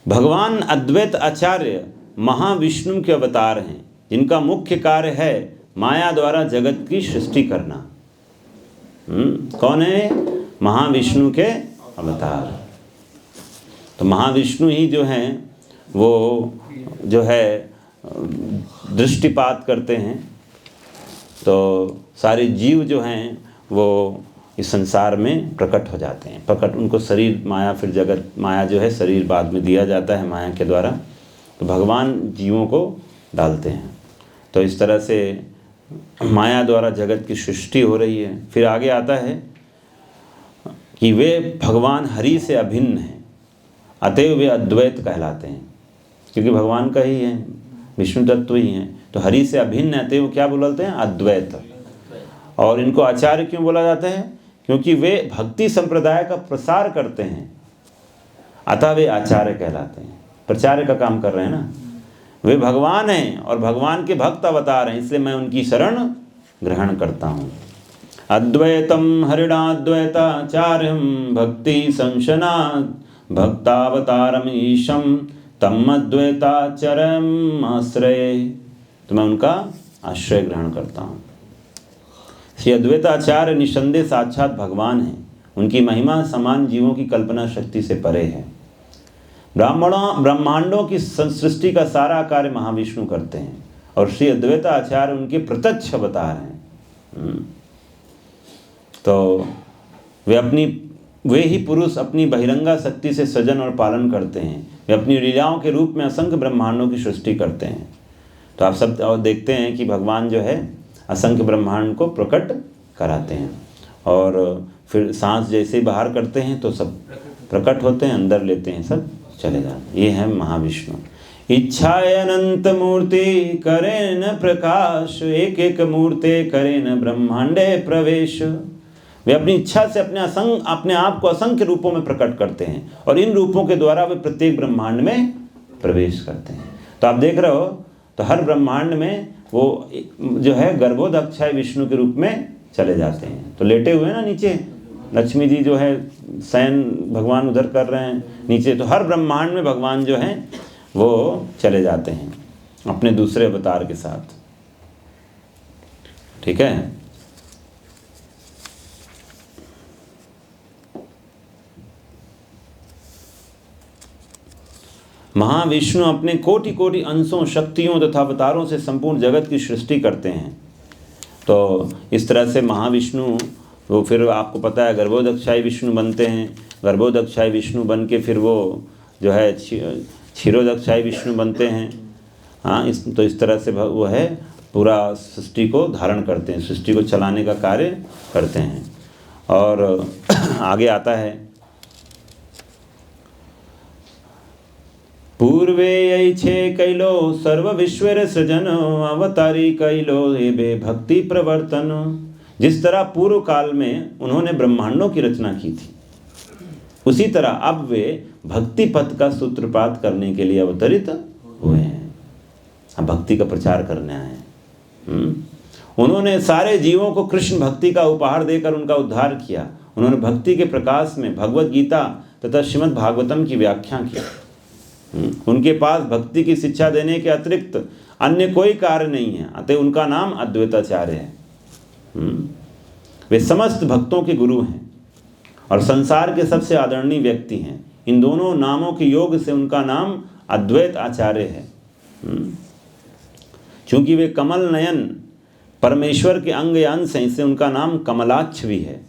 भगवान अद्वैत आचार्य महाविष्णु के अवतार हैं, जिनका मुख्य कार्य है माया द्वारा जगत की सृष्टि करना। कौन है? महाविष्णु के अवतार। तो महाविष्णु ही जो हैं वो जो है दृष्टिपात करते हैं, तो सारे जीव जो हैं वो इस संसार में प्रकट हो जाते हैं। प्रकट उनको शरीर माया, फिर जगत माया जो है शरीर बाद में दिया जाता है माया के द्वारा, तो भगवान जीवों को डालते हैं। तो इस तरह से माया द्वारा जगत की सृष्टि हो रही है। फिर आगे आता है कि वे भगवान हरि से अभिन्न हैं, अतएव वे अद्वैत कहलाते हैं, क्योंकि भगवान का ही है, विष्णु तत्व ही हैं। तो हरि से अभिन्न है, अतएव क्या बोलते हैं? अद्वैत। और इनको आचार्य क्यों बोला जाता है? क्योंकि वे भक्ति संप्रदाय का प्रसार करते हैं, अतः वे आचार्य कहलाते हैं। प्रचार का काम कर रहे हैं ना। वे भगवान हैं और भगवान के भक्त अवतार हैं, इसलिए मैं उनकी शरण ग्रहण करता हूँ। अद्वैतम हरिणाद्वैताचार्यम भक्ति संशनात् भक्तावतारम ईशम तम अद्वैताचरम आश्रय। तो मैं उनका आश्रय ग्रहण करता हूँ। श्री अद्वैताचार्य निसंदेह साक्षात भगवान हैं। उनकी महिमा समान जीवों की कल्पना शक्ति से परे है। ब्रह्मांडों की सृष्टि का सारा कार्य महाविष्णु करते हैं और श्री अद्वैताचार्य उनके प्रत्यक्ष अवतार हैं। तो वे ही पुरुष अपनी बहिरंगा शक्ति से सृजन और पालन करते हैं। वे अपनी लीलाओं के रूप में असंख्य ब्रह्मांडों की सृष्टि करते हैं। तो आप सब और देखते हैं कि भगवान जो है असंख्य ब्रह्मांड को प्रकट कराते हैं, और फिर सांस जैसे बाहर करते हैं तो सब प्रकट होते हैं, अंदर लेते हैं सब चले जाते हैं। ये है महाविष्णु। इच्छाए अनंत मूर्ति करे न प्रकाश, एक एक मूर्ति करे न ब्रह्मांडे प्रवेश। वे अपनी इच्छा से अपने आप को असंख्य रूपों में प्रकट करते हैं, और इन रूपों के द्वारा वे प्रत्येक ब्रह्मांड में प्रवेश करते हैं। तो आप देख रहे हो, तो हर ब्रह्मांड में वो जो है गर्भोदक्षाय विष्णु के रूप में चले जाते हैं। तो लेटे हुए ना नीचे, लक्ष्मी जी जो है शयन भगवान उधर कर रहे हैं नीचे, तो हर ब्रह्मांड में भगवान जो हैं वो चले जाते हैं अपने दूसरे अवतार के साथ। ठीक है। महाविष्णु अपने कोटि कोटि अंशों, शक्तियों तथा अवतारों से संपूर्ण जगत की सृष्टि करते हैं। तो इस तरह से महाविष्णु वो फिर आपको पता है गर्भोदक्षाय विष्णु बनते हैं। गर्भोदक्षाय विष्णु बन के फिर वो जो है क्षीरोदक्षाय विष्णु बनते हैं। हाँ, इस तरह से वो है पूरा सृष्टि को धारण करते हैं, सृष्टि को चलाने का कार्य करते हैं। और आगे आता है, पूर्वे यैछे कैलो सर्व विश्वेर सृजन अवतारी कैलो एबे भक्ति प्रवर्तन। जिस तरह पूर्व काल में उन्होंने ब्रह्मांडों की रचना की थी, उसी तरह अब वे भक्ति पथ का सूत्रपात करने के लिए अवतरित हुए हैं। अब भक्ति का प्रचार करने आए हैं। उन्होंने सारे जीवों को कृष्ण भक्ति का उपहार देकर उनका उद्धार किया। उन्होंने भक्ति के प्रकाश में भगवद गीता तथा श्रीमद् भागवतम की व्याख्या की। उनके पास भक्ति की शिक्षा देने के अतिरिक्त अन्य कोई कार्य नहीं है, अतः उनका नाम अद्वैताचार्य है। वे समस्त भक्तों के गुरु हैं और संसार के सबसे आदरणीय व्यक्ति हैं। इन दोनों नामों के योग से उनका नाम अद्वैत आचार्य है। चूंकि वे कमल नयन परमेश्वर के अंग या अंश हैं, इससे उनका नाम कमलाक्ष भी है।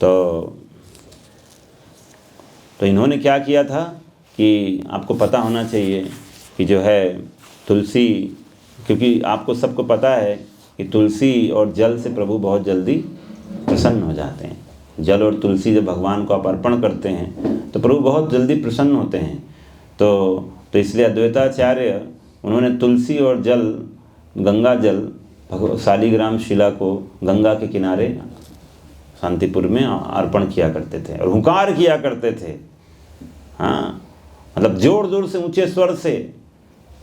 तो इन्होंने क्या किया था कि आपको पता होना चाहिए कि जो है तुलसी, क्योंकि आपको सबको पता है कि तुलसी और जल से प्रभु बहुत जल्दी प्रसन्न हो जाते हैं। जल और तुलसी जब भगवान को आप अर्पण करते हैं तो प्रभु बहुत जल्दी प्रसन्न होते हैं। तो इसलिए अद्वैताचार्य उन्होंने तुलसी और जल, गंगा जल शालिग्राम शिला को गंगा के किनारे शांतिपुर में अर्पण किया करते थे और हुंकार किया करते थे। हाँ, मतलब जोर जोर से ऊंचे स्वर से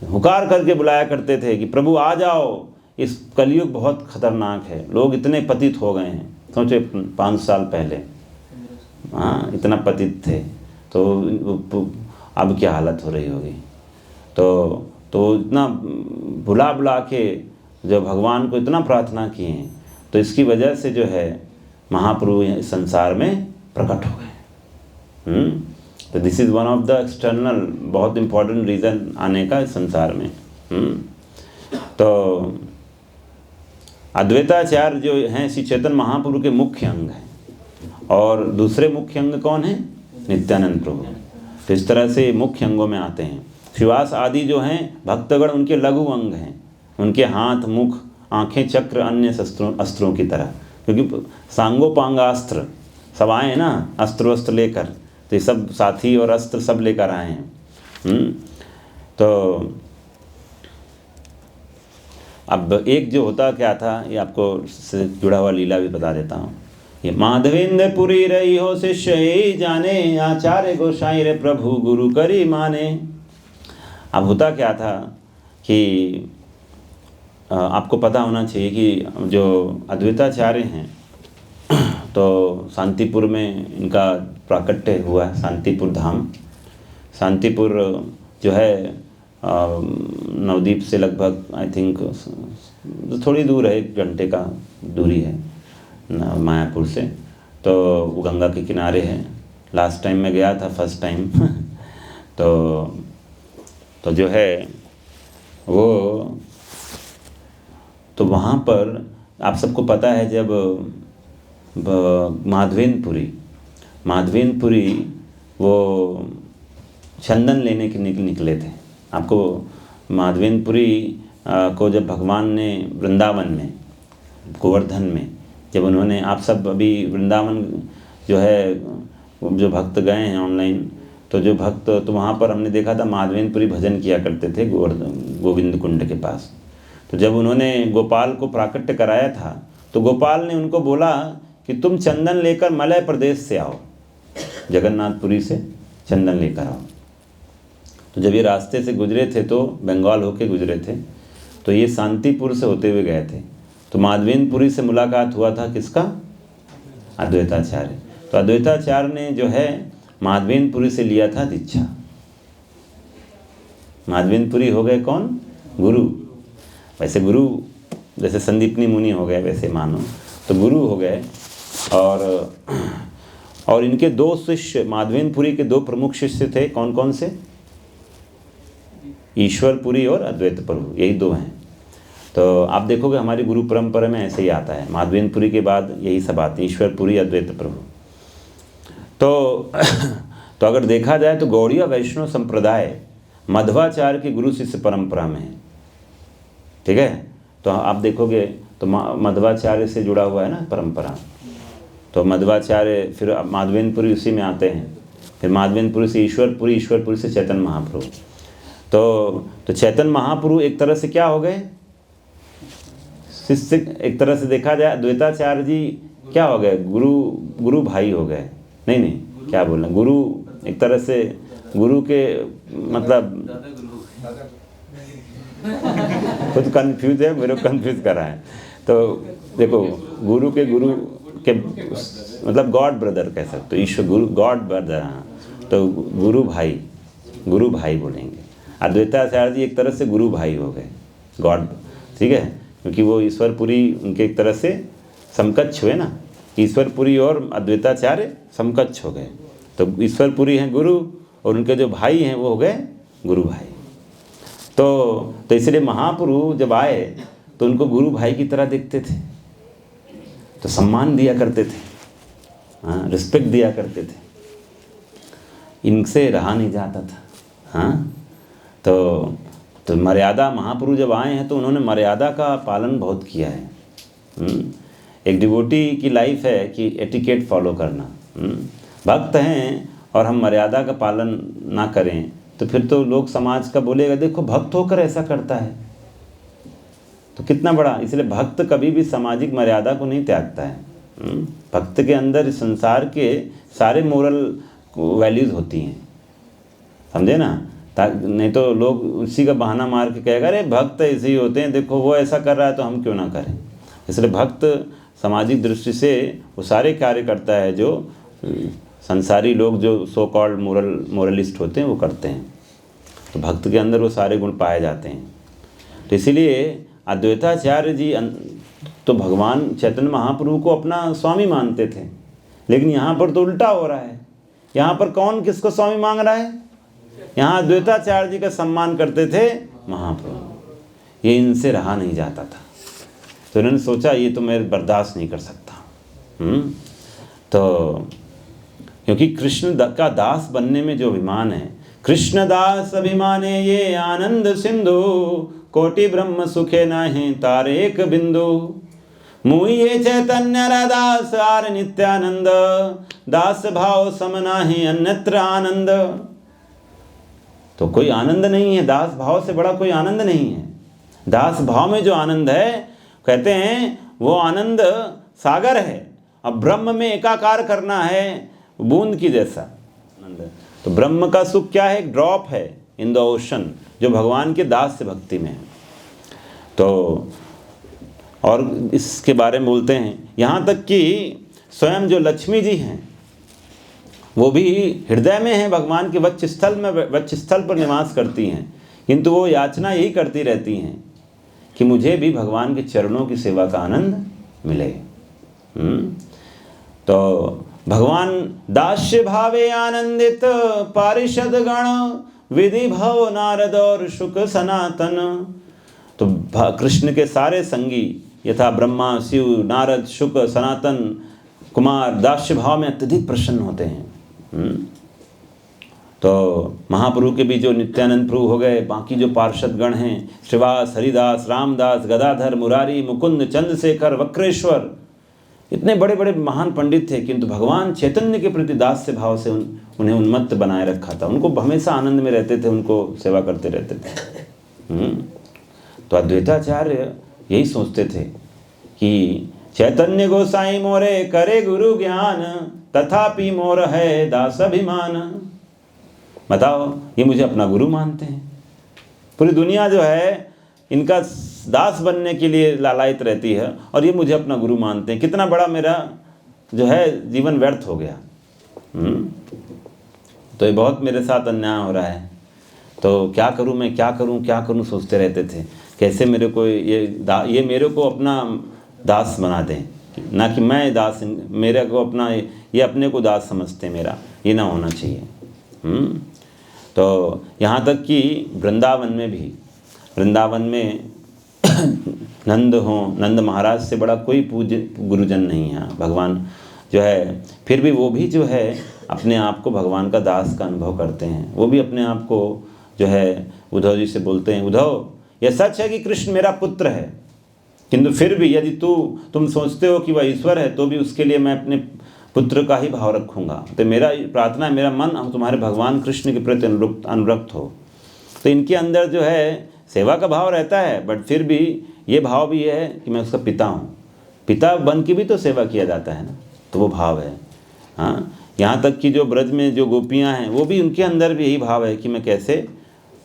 हुकार करके बुलाया करते थे कि प्रभु आ जाओ, इस कलयुग बहुत खतरनाक है, लोग इतने पतित हो गए हैं। सोचे 5 साल पहले, हाँ, इतना पतित थे। तो अब क्या हालत हो रही होगी। तो इतना बुला बुला के जब भगवान को इतना प्रार्थना किए, तो इसकी वजह से जो है महाप्रभु इस संसार में प्रकट हो गए। तो this is one of the external बहुत इम्पोर्टेंट रीज़न आने का इस संसार में। तो अद्वैताचार्य जो हैं श्री चैतन्य महाप्रभु के मुख्य अंग हैं, और दूसरे मुख्य अंग कौन हैं? नित्यानंद प्रभु। तो इस तरह से मुख्य अंगों में आते हैं। श्रीवास आदि जो हैं भक्तगण, उनके लघु अंग हैं, उनके हाथ, मुख, आंखें, चक्र अन्य अस्त्रों की तरह, क्योंकि सांगोपांगास्त्र सब आए हैं ना, अस्त्र वस्त्र लेकर, तो ये सब साथी और अस्त्र सब लेकर आए हैं। तो अब एक जो होता क्या था, ये आपको से जुड़ा हुआ लीला भी बता देता हूँ। ये माधवेंद्र पुरी रही हो शिष्य ही जाने, आचार्य गोसाई रे प्रभु गुरु करी माने। अब होता क्या था कि आपको पता होना चाहिए कि जो अद्वैताचार्य हैं, तो शांतिपुर में इनका प्राकट्य हुआ है, शांतिपुर धाम। शांतिपुर जो है नवदीप से लगभग आई थिंक थोड़ी दूर है, 1 घंटे का दूरी है मायापुर से। तो वो गंगा के किनारे है। लास्ट टाइम मैं गया था, फर्स्ट टाइम तो जो है वो, तो वहाँ पर आप सबको पता है जब माधवेंद्रपुरी वो चंदन लेने के निकले थे। आपको माधवेंद्रपुरी को जब भगवान ने वृंदावन में, गोवर्धन में, जब उन्होंने, आप सब अभी वृंदावन जो है, जो भक्त गए हैं ऑनलाइन, तो जो भक्त, तो वहाँ पर हमने देखा था माधवेंद्रपुरी भजन किया करते थे गोविंद कुंड के पास। तो जब उन्होंने गोपाल को प्राकट्य कराया था, तो गोपाल ने उनको बोला कि तुम चंदन लेकर मलय प्रदेश से आओ, जगन्नाथपुरी से चंदन लेकर आओ। तो जब ये रास्ते से गुजरे थे, तो बंगाल होके गुजरे थे, तो ये शांतिपुर से होते हुए गए थे। तो माधवेंद्रपुरी से मुलाकात हुआ था किसका? अद्वैताचार्य। तो अद्वैताचार्य ने जो है माधवेंद्रपुरी से लिया था दीक्षा। माधवेंद्रपुरी हो गए कौन? गुरु। वैसे गुरु जैसे संदीपनी मुनि हो गए, वैसे मानो तो गुरु हो गए। और इनके 2 शिष्य, माधवेंद्रपुरी के 2 प्रमुख शिष्य थे। कौन कौन से? ईश्वरपुरी और अद्वैत प्रभु, यही 2 हैं। तो आप देखोगे हमारी गुरु परंपरा में ऐसे ही आता है, माधवेंद्रपुरी के बाद यही सब आते हैं, ईश्वरपुरी, अद्वैत प्रभु। तो अगर देखा जाए तो गौड़ीय वैष्णव संप्रदाय मध्वाचार्य की गुरु शिष्य परंपरा में है। ठीक है, तो आप देखोगे तो मध्वाचार्य से जुड़ा हुआ है ना परंपरा। तो मध्वाचार्य, फिर माधवेंद्रपुरी उसी में आते हैं, फिर माधवेंद्रपुरी से ईश्वरपुरी, ईश्वरपुरी से चैतन्य महाप्रभु। तो चैतन्य महाप्रभु एक तरह से क्या हो गए? शिष्य। एक तरह से देखा जाए अद्वैताचार्य जी क्या हो गए? गुरु भाई हो गए। नहीं, क्या बोलना, गुरु एक तरह से गुरु के मतलब खुद कंफ्यूज है, मेरे को कंफ्यूज कर रहा है। तो देखो गुरु के मतलब गॉड ब्रदर कह सकते हो, ईश्वर गुरु, गॉड ब्रदर। हाँ, तो गुरु भाई बोलेंगे। अद्वैताचार्य जी एक तरह से गुरु भाई हो गए, गॉड। ठीक है, क्योंकि वो ईश्वरपुरी उनके एक तरह से समकक्ष हुए ना, ईश्वरपुरी और अद्वैताचार्य समकक्ष हो गए। तो ईश्वरपुरी हैं गुरु, और उनके जो भाई हैं वो हो गए गुरु भाई। तो इसलिए महाप्रभु जब आए तो उनको गुरु भाई की तरह देखते थे, तो सम्मान दिया करते थे, हाँ, रिस्पेक्ट दिया करते थे। इनसे रहा नहीं जाता था। हाँ, तो मर्यादा, महाप्रभु जब आए हैं तो उन्होंने मर्यादा का पालन बहुत किया है। एक डिवोटी की लाइफ है कि एटिकेट फॉलो करना। भक्त हैं और हम मर्यादा का पालन ना करें तो फिर तो लोग, समाज का बोलेगा देखो भक्त होकर ऐसा करता है, तो कितना बड़ा। इसलिए भक्त कभी भी सामाजिक मर्यादा को नहीं त्यागता है। भक्त के अंदर संसार के सारे मोरल वैल्यूज़ होती हैं, समझे ना। नहीं तो लोग उसी का बहाना मार के कहेगा अरे भक्त ऐसे ही होते हैं, देखो वो ऐसा कर रहा है तो हम क्यों ना करें। इसलिए भक्त सामाजिक दृष्टि से वो सारे कार्य करता है जो संसारी लोग जो सो कॉल्ड मोरलिस्ट होते हैं वो करते हैं। तो भक्त के अंदर वो सारे गुण पाए जाते हैं। तो इसीलिए अद्वैताचार्य जी तो भगवान चैतन्य महाप्रभु को अपना स्वामी मानते थे, लेकिन यहाँ पर तो उल्टा हो रहा है। यहाँ पर कौन किसको स्वामी मांग रहा है? यहाँ अद्वैताचार्य जी का सम्मान करते थे महाप्रभु। ये इनसे रहा नहीं जाता था, तो इन्होंने सोचा ये तो मैं बर्दाश्त नहीं कर सकता। तो क्योंकि कृष्ण का दास बनने में जो अभिमान है, कृष्ण दास अभिमाने ये आनंद सिंधु, कोटि ब्रह्म सुखे नाहि तारे एक बिंदु, मुई ये चैतन्य दास आर नित्यानंद, दास भाव सम नाहि अन्यत्र आनंद। तो कोई आनंद नहीं है, दास भाव से बड़ा कोई आनंद नहीं है। दास भाव में जो आनंद है, कहते हैं वो आनंद सागर है। अब ब्रह्म में एकाकार करना है बूंद की जैसा आनंद। तो ब्रह्म का सुख क्या है? एक ड्रॉप है इन द ओशन, जो भगवान के दास से भक्ति में है। तो और इसके बारे में बोलते हैं, यहाँ तक कि स्वयं जो लक्ष्मी जी हैं वो भी हृदय में है, भगवान के वक्षस्थल पर निवास करती हैं, किंतु वो याचना यही करती रहती हैं कि मुझे भी भगवान के चरणों की सेवा का आनंद मिले। तो भगवान दास्य भावे आनंदित पारिषद गण, विधि भव नारद और शुक सनातन। तो कृष्ण के सारे संगी यथा ब्रह्मा, शिव, नारद, शुक, सनातन कुमार दास्य भाव में अत्यधिक प्रसन्न होते हैं। तो महाप्रभु के भी जो नित्यानंद प्रभु हो गए, बाकी जो पार्षद गण हैं, श्रीवास, हरिदास, रामदास, गदाधर, मुरारी, मुकुंद, चंद्रशेखर, वक्रेश्वर, इतने बड़े बड़े महान पंडित थे, किंतु भगवान चैतन्य के प्रति दास्य भाव से उन्हें उन्मत्त बनाए रखा था। उनको हमेशा आनंद में रहते थे, उनको सेवा करते रहते थे। तो अद्वैताचार्य यही सोचते थे कि चैतन्य गोसाई मोरे करे गुरु ज्ञान, तथापि मोर है दास अभिमान। बताओ, ये मुझे अपना गुरु मानते हैं, पूरी दुनिया जो है इनका दास बनने के लिए लालायित रहती है, और ये मुझे अपना गुरु मानते हैं। कितना बड़ा मेरा जो है जीवन व्यर्थ हो गया। तो ये बहुत मेरे साथ अन्याय हो रहा है, तो क्या करूं मैं, क्या करूं सोचते रहते थे। कैसे मेरे को ये मेरे को अपना दास बना दें, ना कि मैं दास, मेरे को अपना, ये अपने को दास समझते, मेरा ये ना होना चाहिए। तो यहाँ तक कि वृंदावन में नंद महाराज से बड़ा कोई पूज्य गुरुजन नहीं है। भगवान जो है, फिर भी वो भी जो है अपने आप को भगवान का दास का अनुभव करते हैं। वो भी अपने आप को जो है उद्धव जी से बोलते हैं, उद्धव यह सच है कि कृष्ण मेरा पुत्र है, किंतु फिर भी यदि तुम सोचते हो कि वह ईश्वर है, तो भी उसके लिए मैं अपने पुत्र का ही भाव रखूँगा। तो मेरा प्रार्थना है, मेरा मन तुम्हारे भगवान कृष्ण के प्रति अनुरक्त हो। तो इनके अंदर जो है सेवा का भाव रहता है, बट फिर भी ये भाव भी है कि मैं उसका पिता हूँ। पिता बन के भी तो सेवा किया जाता है ना, तो वो भाव है। हाँ, यहाँ तक कि जो ब्रज में जो गोपियाँ हैं, वो भी, उनके अंदर भी यही भाव है कि मैं कैसे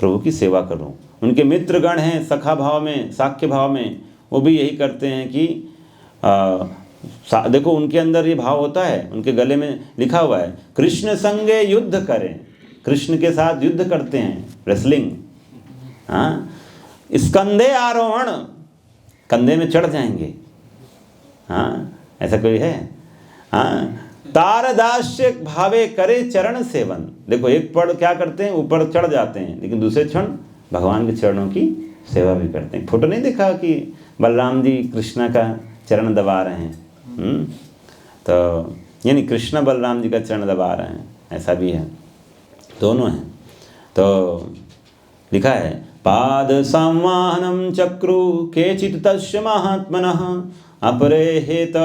प्रभु की सेवा करूँ। उनके मित्रगण हैं सखा भाव में, साख्य भाव में, वो भी यही करते हैं कि देखो उनके अंदर ये भाव होता है, उनके गले में लिखा हुआ है, कृष्ण संगे युद्ध करें, कृष्ण के साथ युद्ध करते हैं, रेसलिंग। हाँ, स्कंधे आरोहण, कंधे में चढ़ जाएंगे। हाँ, ऐसा कोई है? हाँ, तारदास्य भावे करे चरण सेवन। देखो एक पड़ क्या करते हैं, ऊपर चढ़ जाते हैं, लेकिन दूसरे क्षण भगवान के चरणों की सेवा भी करते हैं। फोटो नहीं देखा कि बलराम जी कृष्णा का चरण दबा रहे हैं? तो यानी कृष्ण बलराम जी का चरण दबा रहे हैं, ऐसा भी है, दोनों हैं। तो लिखा है, पाद संवाहनम चक्रु केचित् तस्य महात्मनः, अपरेहत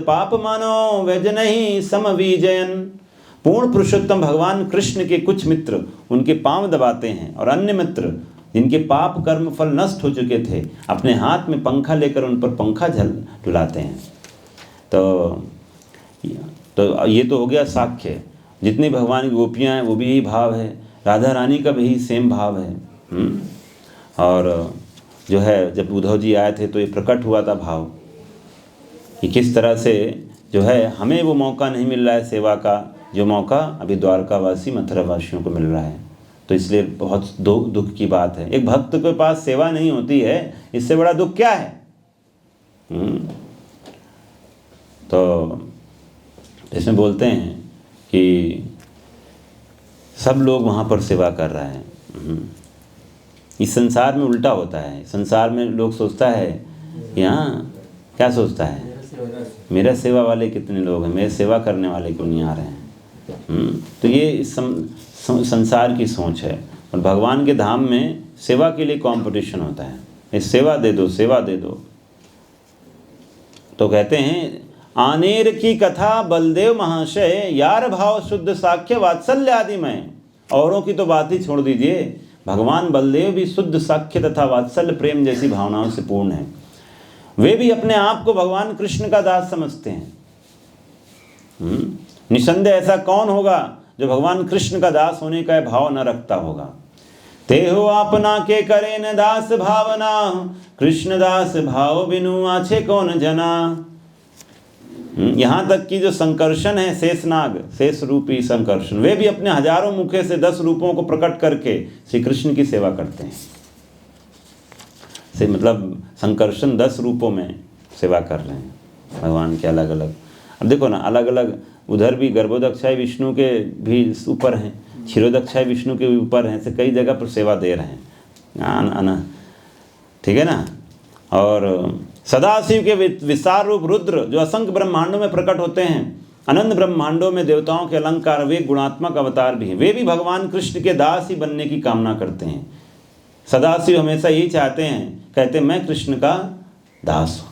पाप मानो व्यजनहि समविजयन। पूर्ण पुरुषोत्तम भगवान कृष्ण के कुछ मित्र उनके पांव दबाते हैं, और अन्य मित्र जिनके पाप कर्म फल नष्ट हो चुके थे, अपने हाथ में पंखा लेकर उन पर पंखा डुलाते हैं। तो ये तो हो गया साख्य। जितनी भगवान की गोपियाँ हैं वो भी यही भाव है, राधा रानी का भी सेम भाव है। और जो है जब उद्धव जी आए थे तो ये प्रकट हुआ था भाव कि किस तरह से जो है हमें वो मौका नहीं मिल रहा है सेवा का, जो मौका अभी द्वारकावासी मथुरा वासियों को मिल रहा है। तो इसलिए बहुत दुख की बात है। एक भक्त के पास सेवा नहीं होती है, इससे बड़ा दुख क्या है? तो इसमें बोलते हैं कि सब लोग वहाँ पर सेवा कर रहे हैं। इस संसार में उल्टा होता है। संसार में लोग सोचता है, यहाँ क्या सोचता है, मेरा सेवा वाले कितने लोग हैं, मेरे सेवा करने वाले क्यों नहीं आ रहे हैं। तो ये इस संसार की सोच है। और भगवान के धाम में सेवा के लिए कंपटीशन होता है, इस सेवा दे दो, सेवा दे दो। तो कहते हैं आनेर की कथा बलदेव महाशय, यार भाव शुद्ध साख्य वात्सल्य आदि में। औरों की तो बात ही छोड़ दीजिए, भगवान बलदेव भी शुद्ध साख्य तथा वात्सल्य प्रेम जैसी भावनाओं से पूर्ण है। वे भी अपने आप को भगवान कृष्ण का दास समझते हैं। निसंदेह ऐसा कौन होगा जो भगवान कृष्ण का दास होने का भाव न रखता होगा। ते हो अपना के करे न दास भावना, कृष्ण दास भाव बिनु आछे कौन जना। यहाँ तक कि जो संकर्षण है, शेषनाग, शेष रूपी संकर्षण, वे भी अपने हजारों मुखे से 10 रूपों को प्रकट करके श्री कृष्ण की सेवा करते हैं। से मतलब संकर्षण 10 रूपों में सेवा कर रहे हैं भगवान के अलग अलग। अब देखो ना, अलग अलग उधर भी गर्भोदक्षाय विष्णु के भी ऊपर हैं, क्षीरोदक्षाय विष्णु के भी ऊपर हैं, से कई जगह पर सेवा दे रहे हैं। ठीक है ना। और सदाशिव के विस्तार रूप रुद्र जो असंख्य ब्रह्मांडों में प्रकट होते हैं, अनंत ब्रह्मांडों में देवताओं के अलंकार, वे गुणात्मक अवतार भी हैं। वे भी भगवान कृष्ण के दास ही बनने की कामना करते हैं। सदाशिव हमेशा यही चाहते हैं, कहते हैं मैं कृष्ण का दास हूँ।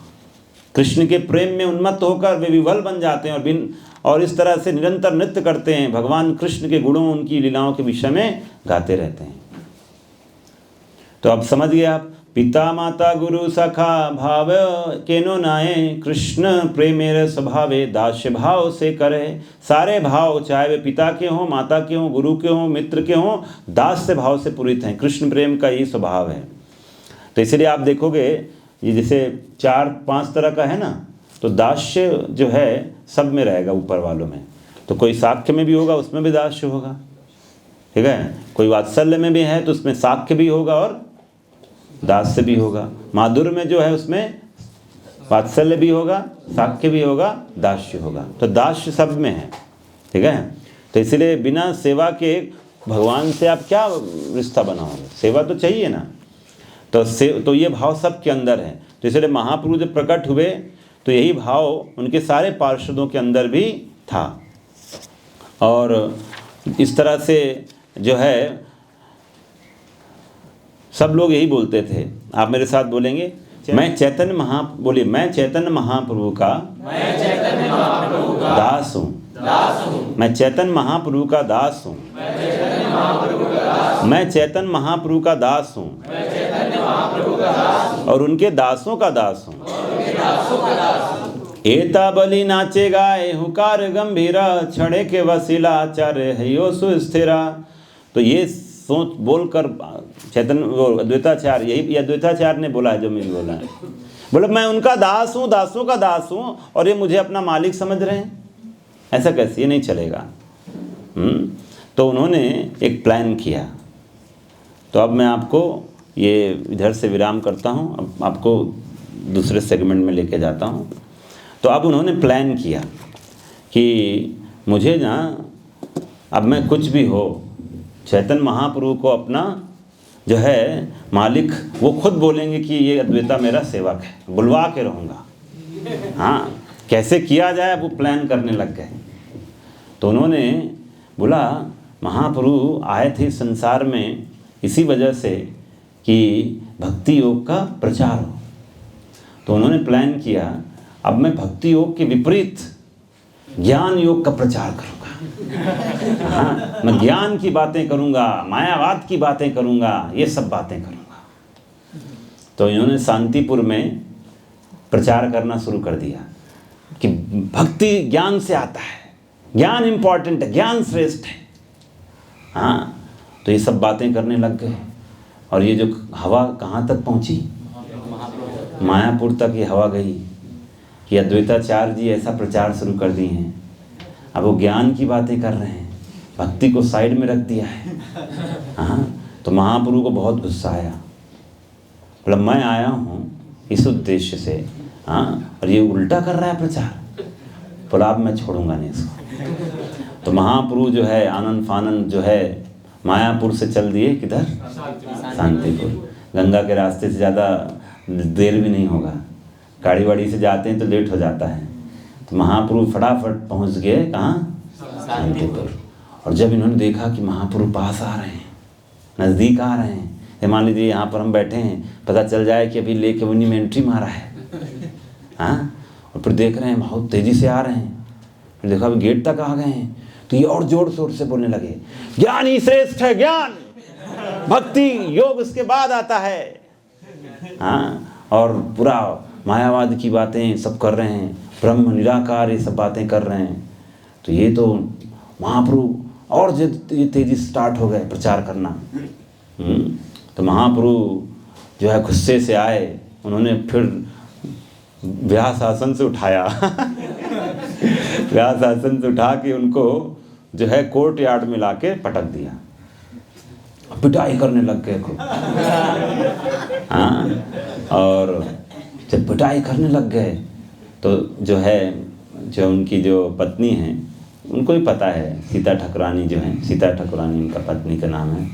कृष्ण के प्रेम में उन्मत्त होकर वे विवल बन जाते हैं और इस तरह से निरंतर नृत्य करते हैं, भगवान कृष्ण के गुणों, उनकी लीलाओं के विषय में गाते रहते हैं। तो अब समझ गए आप, पिता माता गुरु सखा भाव केनो नाये, कृष्ण प्रेमेर स्वभावे दास्य भाव से करे। सारे भाव, चाहे वे पिता के हों, माता के हों, गुरु के हों, मित्र के हों, दास्य भाव से पूरित हैं। कृष्ण प्रेम का यही स्वभाव है। तो इसलिए आप देखोगे ये जैसे 4-5 तरह का है ना, तो दास्य जो है सब में रहेगा, ऊपर वालों में। तो कोई साख्य में भी होगा, उसमें भी दास्य होगा। ठीक है, कोई वात्सल्य में भी है तो उसमें साख्य भी होगा और दास्य भी होगा। माधुर्य में जो है उसमें वात्सल्य भी होगा, साख्य भी होगा, दास्य होगा। तो दास्य सब में है। ठीक है, तो इसलिए बिना सेवा के भगवान से आप क्या रिश्ता बनाओगे, सेवा तो चाहिए ना। तो ये भाव सब के अंदर है। तो इसलिए महाप्रभु जब प्रकट हुए तो यही भाव उनके सारे पार्षदों के अंदर भी था। और इस तरह से जो है सब लोग यही बोलते थे। आप मेरे साथ बोलेंगे, मैं चैतन्य बोलिए, मैं चैतन्य महाप्रभु का दास हूँ। मैं चैतन्य महाप्रभु का दास हूँ। मैं चैतन्य महाप्रभु का दास हूँ और उनके दासों का दास हूँ। एता बलि नाचे गाए हुकार गंभीरा, छड़े के वसीला आचार्य हयो सुस्थिरा। तो ये सोच बोलकर चैतन्य वो अद्वैताचार्य, यही अद्वैताचार्य ने बोला है, जो मैं बोला है, बोले मैं उनका दास हूँ, दासों का दास हूँ, और ये मुझे अपना मालिक समझ रहे हैं। ऐसा कैसे, ये नहीं चलेगा। तो उन्होंने एक प्लान किया। तो अब मैं आपको ये इधर से विराम करता हूँ, अब आपको दूसरे सेगमेंट में लेके जाता हूँ। तो अब उन्होंने प्लान किया कि मुझे ना, अब मैं कुछ भी हो, चैतन्य महाप्रभु को अपना जो है मालिक, वो खुद बोलेंगे कि ये अद्वैता मेरा सेवक है, बुलवा के रहूँगा। हाँ, कैसे किया जाए वो प्लान करने लग गए। तो उन्होंने बोला, महाप्रभु आए थे संसार में इसी वजह से कि भक्ति योग का प्रचार हो। तो उन्होंने प्लान किया, अब मैं भक्ति योग के विपरीत ज्ञान योग का प्रचार करूँगा। हाँ, मैं ज्ञान की बातें करूँगा, मायावाद की बातें करूँगा, ये सब बातें करूँगा। तो इन्होंने शांतिपुर में प्रचार करना शुरू कर दिया कि भक्ति ज्ञान से आता है, ज्ञान इम्पॉर्टेंट है, ज्ञान श्रेष्ठ है। हाँ, तो ये सब बातें करने लग गए। और ये जो हवा कहाँ तक पहुँची, मायापुर तक ये हवा गई कि अद्वैताचार्य जी ऐसा प्रचार शुरू कर दिए हैं, अब वो ज्ञान की बातें कर रहे हैं, भक्ति को साइड में रख दिया है। हाँ, तो महाप्रभु को बहुत गुस्सा आया, बोला मैं आया हूँ इस उद्देश्य से, हाँ, और ये उल्टा कर रहा है प्रचार, बोला अब मैं छोड़ूंगा नहीं इसको। तो महाप्रभु जो है आनंद फानंद जो है मायापुर से चल दिए किधर, शांतिपुर। गंगा के रास्ते से ज़्यादा देर भी नहीं होगा, गाड़ी वाड़ी से जाते हैं तो लेट हो जाता है। तो महाप्रभु फटाफट पहुंच गए कहाँ, शांतिपुर। और जब इन्होंने देखा कि महाप्रभु पास आ रहे हैं, नज़दीक आ रहे हैं, मान लीजिए यहाँ पर हम बैठे हैं, पता चल जाए कि अभी लेके उन्हीं में एंट्री मारा है, हाँ, और फिर देख रहे हैं बहुत तेज़ी से आ रहे हैं, फिर देखा अभी गेट तक आ गए हैं, तो ये और जोर शोर से बोलने लगे, ज्ञान ही श्रेष्ठ है, ज्ञान, भक्ति योग उसके बाद आता है, हाँ, और पूरा मायावाद की बातें सब कर रहे हैं, ब्रह्म निराकार ये सब बातें कर रहे हैं। तो ये तो महाप्रभु और ये तेजी स्टार्ट हो गए प्रचार करना। तो महाप्रभु जो है गुस्से से आए, उन्होंने फिर व्यासासन से उठाया व्यासासन से उठा के उनको जो है कोर्ट यार्ड में लाके पटक दिया, पिटाई करने लग गए खूब। हाँ, और जब पिटाई करने लग गए तो जो है जो उनकी जो पत्नी हैं उनको ही पता है, सीता ठाकुरानी जो है, सीता ठाकुरानी उनका पत्नी का नाम है,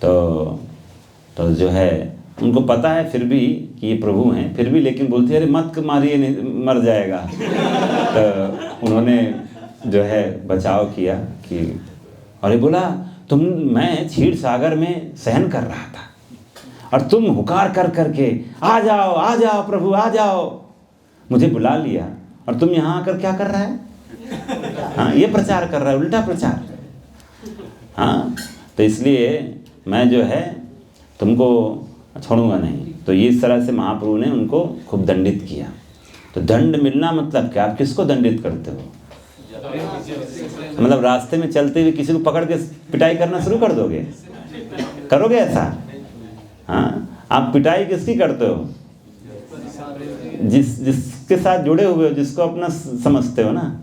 तो जो है उनको पता है फिर भी कि ये प्रभु हैं, फिर भी लेकिन बोलती है अरे मत मारिए, नहीं मर जाएगा। तो उन्होंने जो है बचाव किया कि अरे बोला मैं क्षीर सागर में सहन कर रहा था और तुम हुकार कर करके आ जाओ प्रभु आ जाओ, मुझे बुला लिया और तुम यहाँ आकर क्या कर रहा है, हाँ, ये प्रचार कर रहा है, उल्टा प्रचार। हाँ, तो इसलिए मैं जो है तुमको छोड़ूंगा नहीं। तो ये इस तरह से महाप्रभु ने उनको खूब दंडित किया। तो दंड मिलना मतलब क्या, आप किसको दंडित करते हो, मतलब रास्ते में चलते हुए किसी को पकड़ के पिटाई करना शुरू कर दोगे, करोगे ऐसा? हाँ, आप पिटाई किसकी करते हो, जिसके साथ जुड़े हुए हो, जिसको अपना समझते हो ना।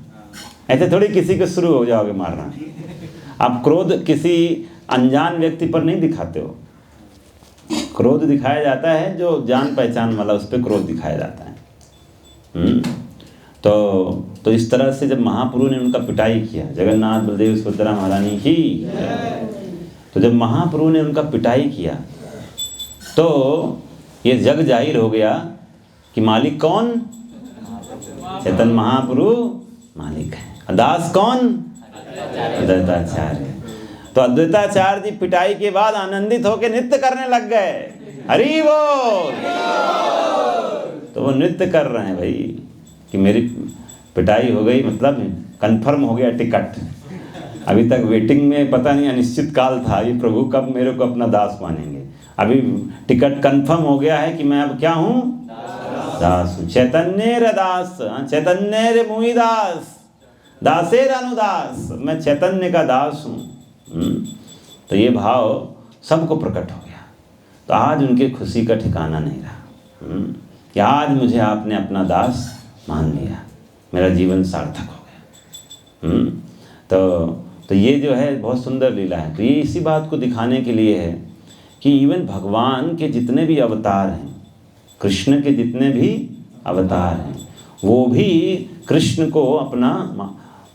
ऐसे थोड़ी किसी को शुरू हो जाओगे मारना। आप क्रोध किसी अनजान व्यक्ति पर नहीं दिखाते हो, क्रोध दिखाया जाता है जो जान पहचान वाला, उस पर क्रोध दिखाया जाता है। तो इस तरह से जब महाप्रभु ने उनका पिटाई किया, जगन्नाथ बलदेव सुभद्रा महारानी की, तो जब महाप्रभु ने उनका पिटाई किया तो ये जग जाहिर हो गया कि मालिक कौन, चैतन्य महाप्रभु मालिक है, दास कौन, अद्वैताचार्य। तो अद्वैताचार्य जी पिटाई के बाद आनंदित होकर नृत्य करने लग गए, हरि बोल। तो वो नृत्य कर रहे हैं भाई कि मेरी पिटाई हो गई, मतलब कंफर्म हो गया टिकट। अभी तक वेटिंग में पता नहीं अनिश्चित काल था, ये प्रभु कब मेरे को अपना दास मानेंगे। अभी टिकट कंफर्म हो गया है कि मैं अब क्या हूँ, दास हूँ। चैतन्य रे दास, चैतन्य रे मुहि दास, दासेर अनुदास, मैं चैतन्य का दास हूँ। तो ये भाव सबको प्रकट हो गया। तो आज उनके खुशी का ठिकाना नहीं रहा कि आज मुझे आपने अपना दास मान लिया, मेरा जीवन सार्थक हो गया। तो ये जो है बहुत सुंदर लीला है। तो ये इसी बात को दिखाने के लिए है कि इवन भगवान के जितने भी अवतार हैं, कृष्ण के जितने भी अवतार हैं, वो भी कृष्ण को अपना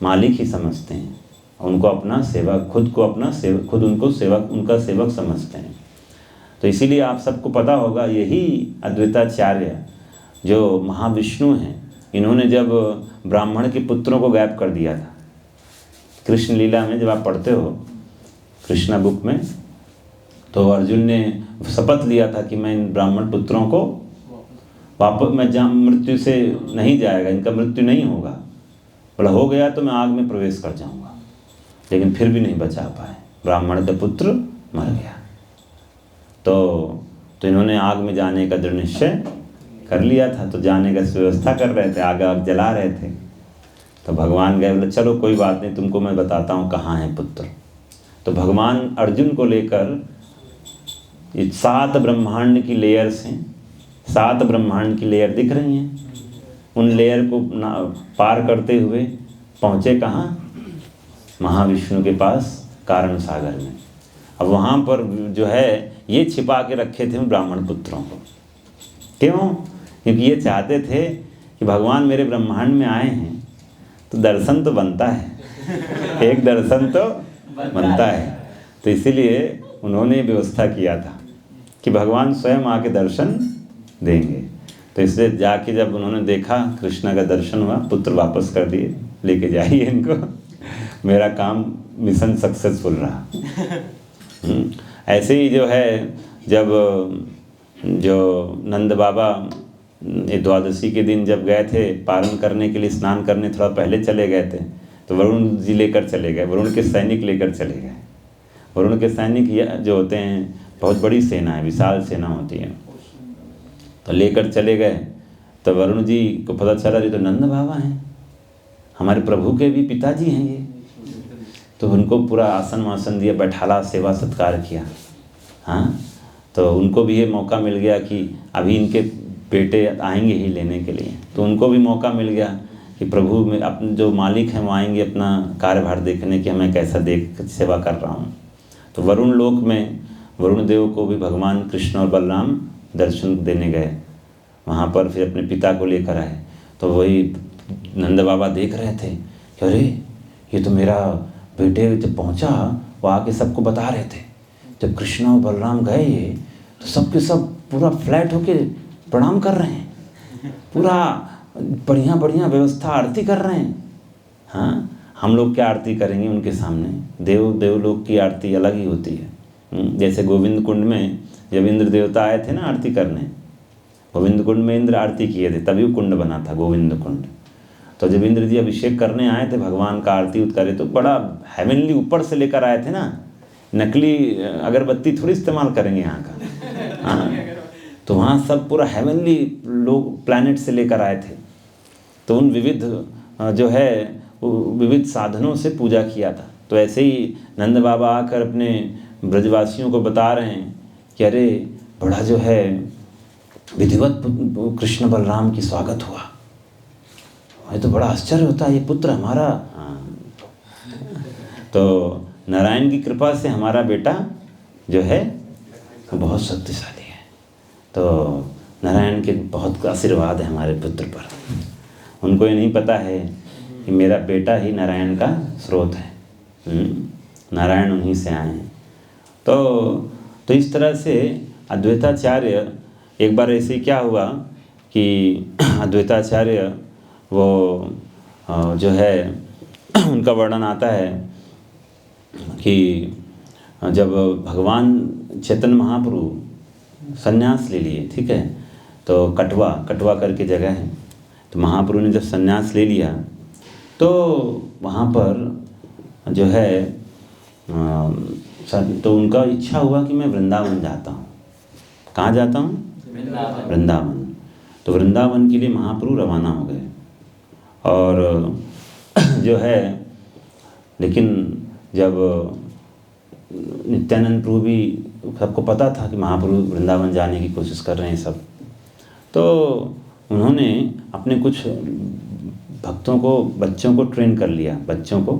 मालिक ही समझते हैं, उनको अपना सेवक, खुद को अपना सेवक, खुद उनको सेवक, उनका सेवक समझते हैं। तो इसीलिए आप सबको पता होगा, यही अद्वैताचार्य जो महाविष्णु हैं, इन्होंने जब ब्राह्मण के पुत्रों को गायब कर दिया था कृष्ण लीला में, जब आप पढ़ते हो कृष्णा बुक में, तो अर्जुन ने शपथ लिया था कि मैं इन ब्राह्मण पुत्रों को वापस, मैं मृत्यु से नहीं जाएगा, इनका मृत्यु नहीं होगा, बोला हो गया तो मैं आग में प्रवेश कर जाऊंगा, लेकिन फिर भी नहीं बचा पाए, ब्राह्मण का पुत्र मर गया। तो इन्होंने आग में जाने का दृढ़ निश्चय कर लिया था, तो जाने का व्यवस्था कर रहे थे, आग जला रहे थे। तो भगवान गए, बोले चलो कोई बात नहीं, तुमको मैं बताता हूँ कहाँ है पुत्र। तो भगवान अर्जुन को लेकर 7 ब्रह्मांड की लेयर्स हैं, 7 ब्रह्मांड की लेयर दिख रही हैं, उन लेयर को पार करते हुए पहुँचे कहाँ? महाविष्णु के पास कारण सागर में। अब वहाँ पर जो है ये छिपा के रखे थे ब्राह्मण पुत्रों को। क्यों? क्योंकि ये चाहते थे कि भगवान मेरे ब्रह्मांड में आए हैं तो दर्शन तो बनता है, एक दर्शन तो बनता है। तो इसीलिए उन्होंने व्यवस्था किया था कि भगवान स्वयं आके दर्शन देंगे। तो इसलिए जाके जब उन्होंने देखा कृष्ण का दर्शन हुआ, पुत्र वापस कर दिए, लेके जाइए इनको, मेरा काम मिशन सक्सेसफुल रहा। ऐसे ही जो है जब जो नंद बाबा द्वादशी के दिन जब गए थे पारण करने के लिए, स्नान करने थोड़ा पहले चले गए थे, तो वरुण जी लेकर चले गए, वरुण के सैनिक लेकर चले गए। वरुण के सैनिक जो होते हैं बहुत बड़ी सेना है, विशाल सेना होती है, तो लेकर चले गए। तो वरुण जी को पता चला ये तो नंद बाबा हैं, हमारे प्रभु के भी पिताजी हैं ये। तो उनको पूरा आसन वासन दिया, बैठाला, सेवा सत्कार किया। हाँ, तो उनको भी ये मौका मिल गया कि अभी इनके बेटे आएंगे ही लेने के लिए, तो उनको भी मौका मिल गया कि प्रभु में अपने जो मालिक हैं वो आएंगे अपना कार्यभार देखने कि मैं कैसा देख सेवा कर रहा हूँ। तो वरुण लोक में वरुण देव को भी भगवान कृष्ण और बलराम दर्शन देने गए। वहाँ पर फिर अपने पिता को लेकर आए, तो वही नंद बाबा देख रहे थे कि अरे ये तो मेरा बेटे जब पहुँचा वो आके सबको बता रहे थे, जब कृष्ण और बलराम गए ये तो सबके सब पूरा फ्लैट होके प्रणाम कर रहे हैं, पूरा बढ़िया बढ़िया व्यवस्था, आरती कर रहे हैं। हाँ, हम लोग क्या आरती करेंगे उनके सामने? देवलोक की आरती अलग ही होती है। जैसे गोविंद कुंड में जब इंद्र देवता आए थे ना आरती करने, गोविंद कुंड में इंद्र आरती किए थे, तभी वो कुंड बना था गोविंद कुंड। तो जब इंद्र जी अभिषेक करने आए थे भगवान का आरती उतारे तो बड़ा हेवनली ऊपर से लेकर आए थे ना, नकली अगरबत्ती थोड़ी इस्तेमाल करेंगे यहाँ का। हाँ, तो वहाँ सब पूरा हेवनली लोग प्लैनेट से लेकर आए थे। तो उन विविध जो है विविध साधनों से पूजा किया था। तो ऐसे ही नंद बाबा आकर अपने ब्रजवासियों को बता रहे हैं कि अरे बड़ा जो है विधिवत कृष्ण बलराम की स्वागत हुआ, ये तो बड़ा आश्चर्य होता है, ये पुत्र हमारा। हाँ, तो नारायण की कृपा से हमारा बेटा जो है बहुत शक्तिशाली है। तो नारायण के बहुत आशीर्वाद है हमारे पुत्र पर। उनको ये नहीं पता है कि मेरा बेटा ही नारायण का स्रोत है, नारायण उन्हीं से आए हैं। तो इस तरह से अद्वैताचार्य, एक बार ऐसे ही क्या हुआ कि अद्वैताचार्य वो जो है उनका वर्णन आता है कि जब भगवान चैतन्य महाप्रभु संन्यास ले लिए, ठीक है, तो कटवा करके जगह है, तो महाप्रभु ने जब संन्यास ले लिया तो वहाँ पर जो है तो उनका इच्छा हुआ कि मैं वृंदावन जाता हूँ। कहाँ जाता हूँ? वृंदावन। तो वृंदावन के लिए महाप्रभु रवाना हो गए। और जो है लेकिन जब नित्यानंद प्रभु भी, सबको पता था कि महाप्रभु वृंदावन जाने की कोशिश कर रहे हैं सब, तो उन्होंने अपने कुछ भक्तों को, बच्चों को ट्रेन कर लिया, बच्चों को,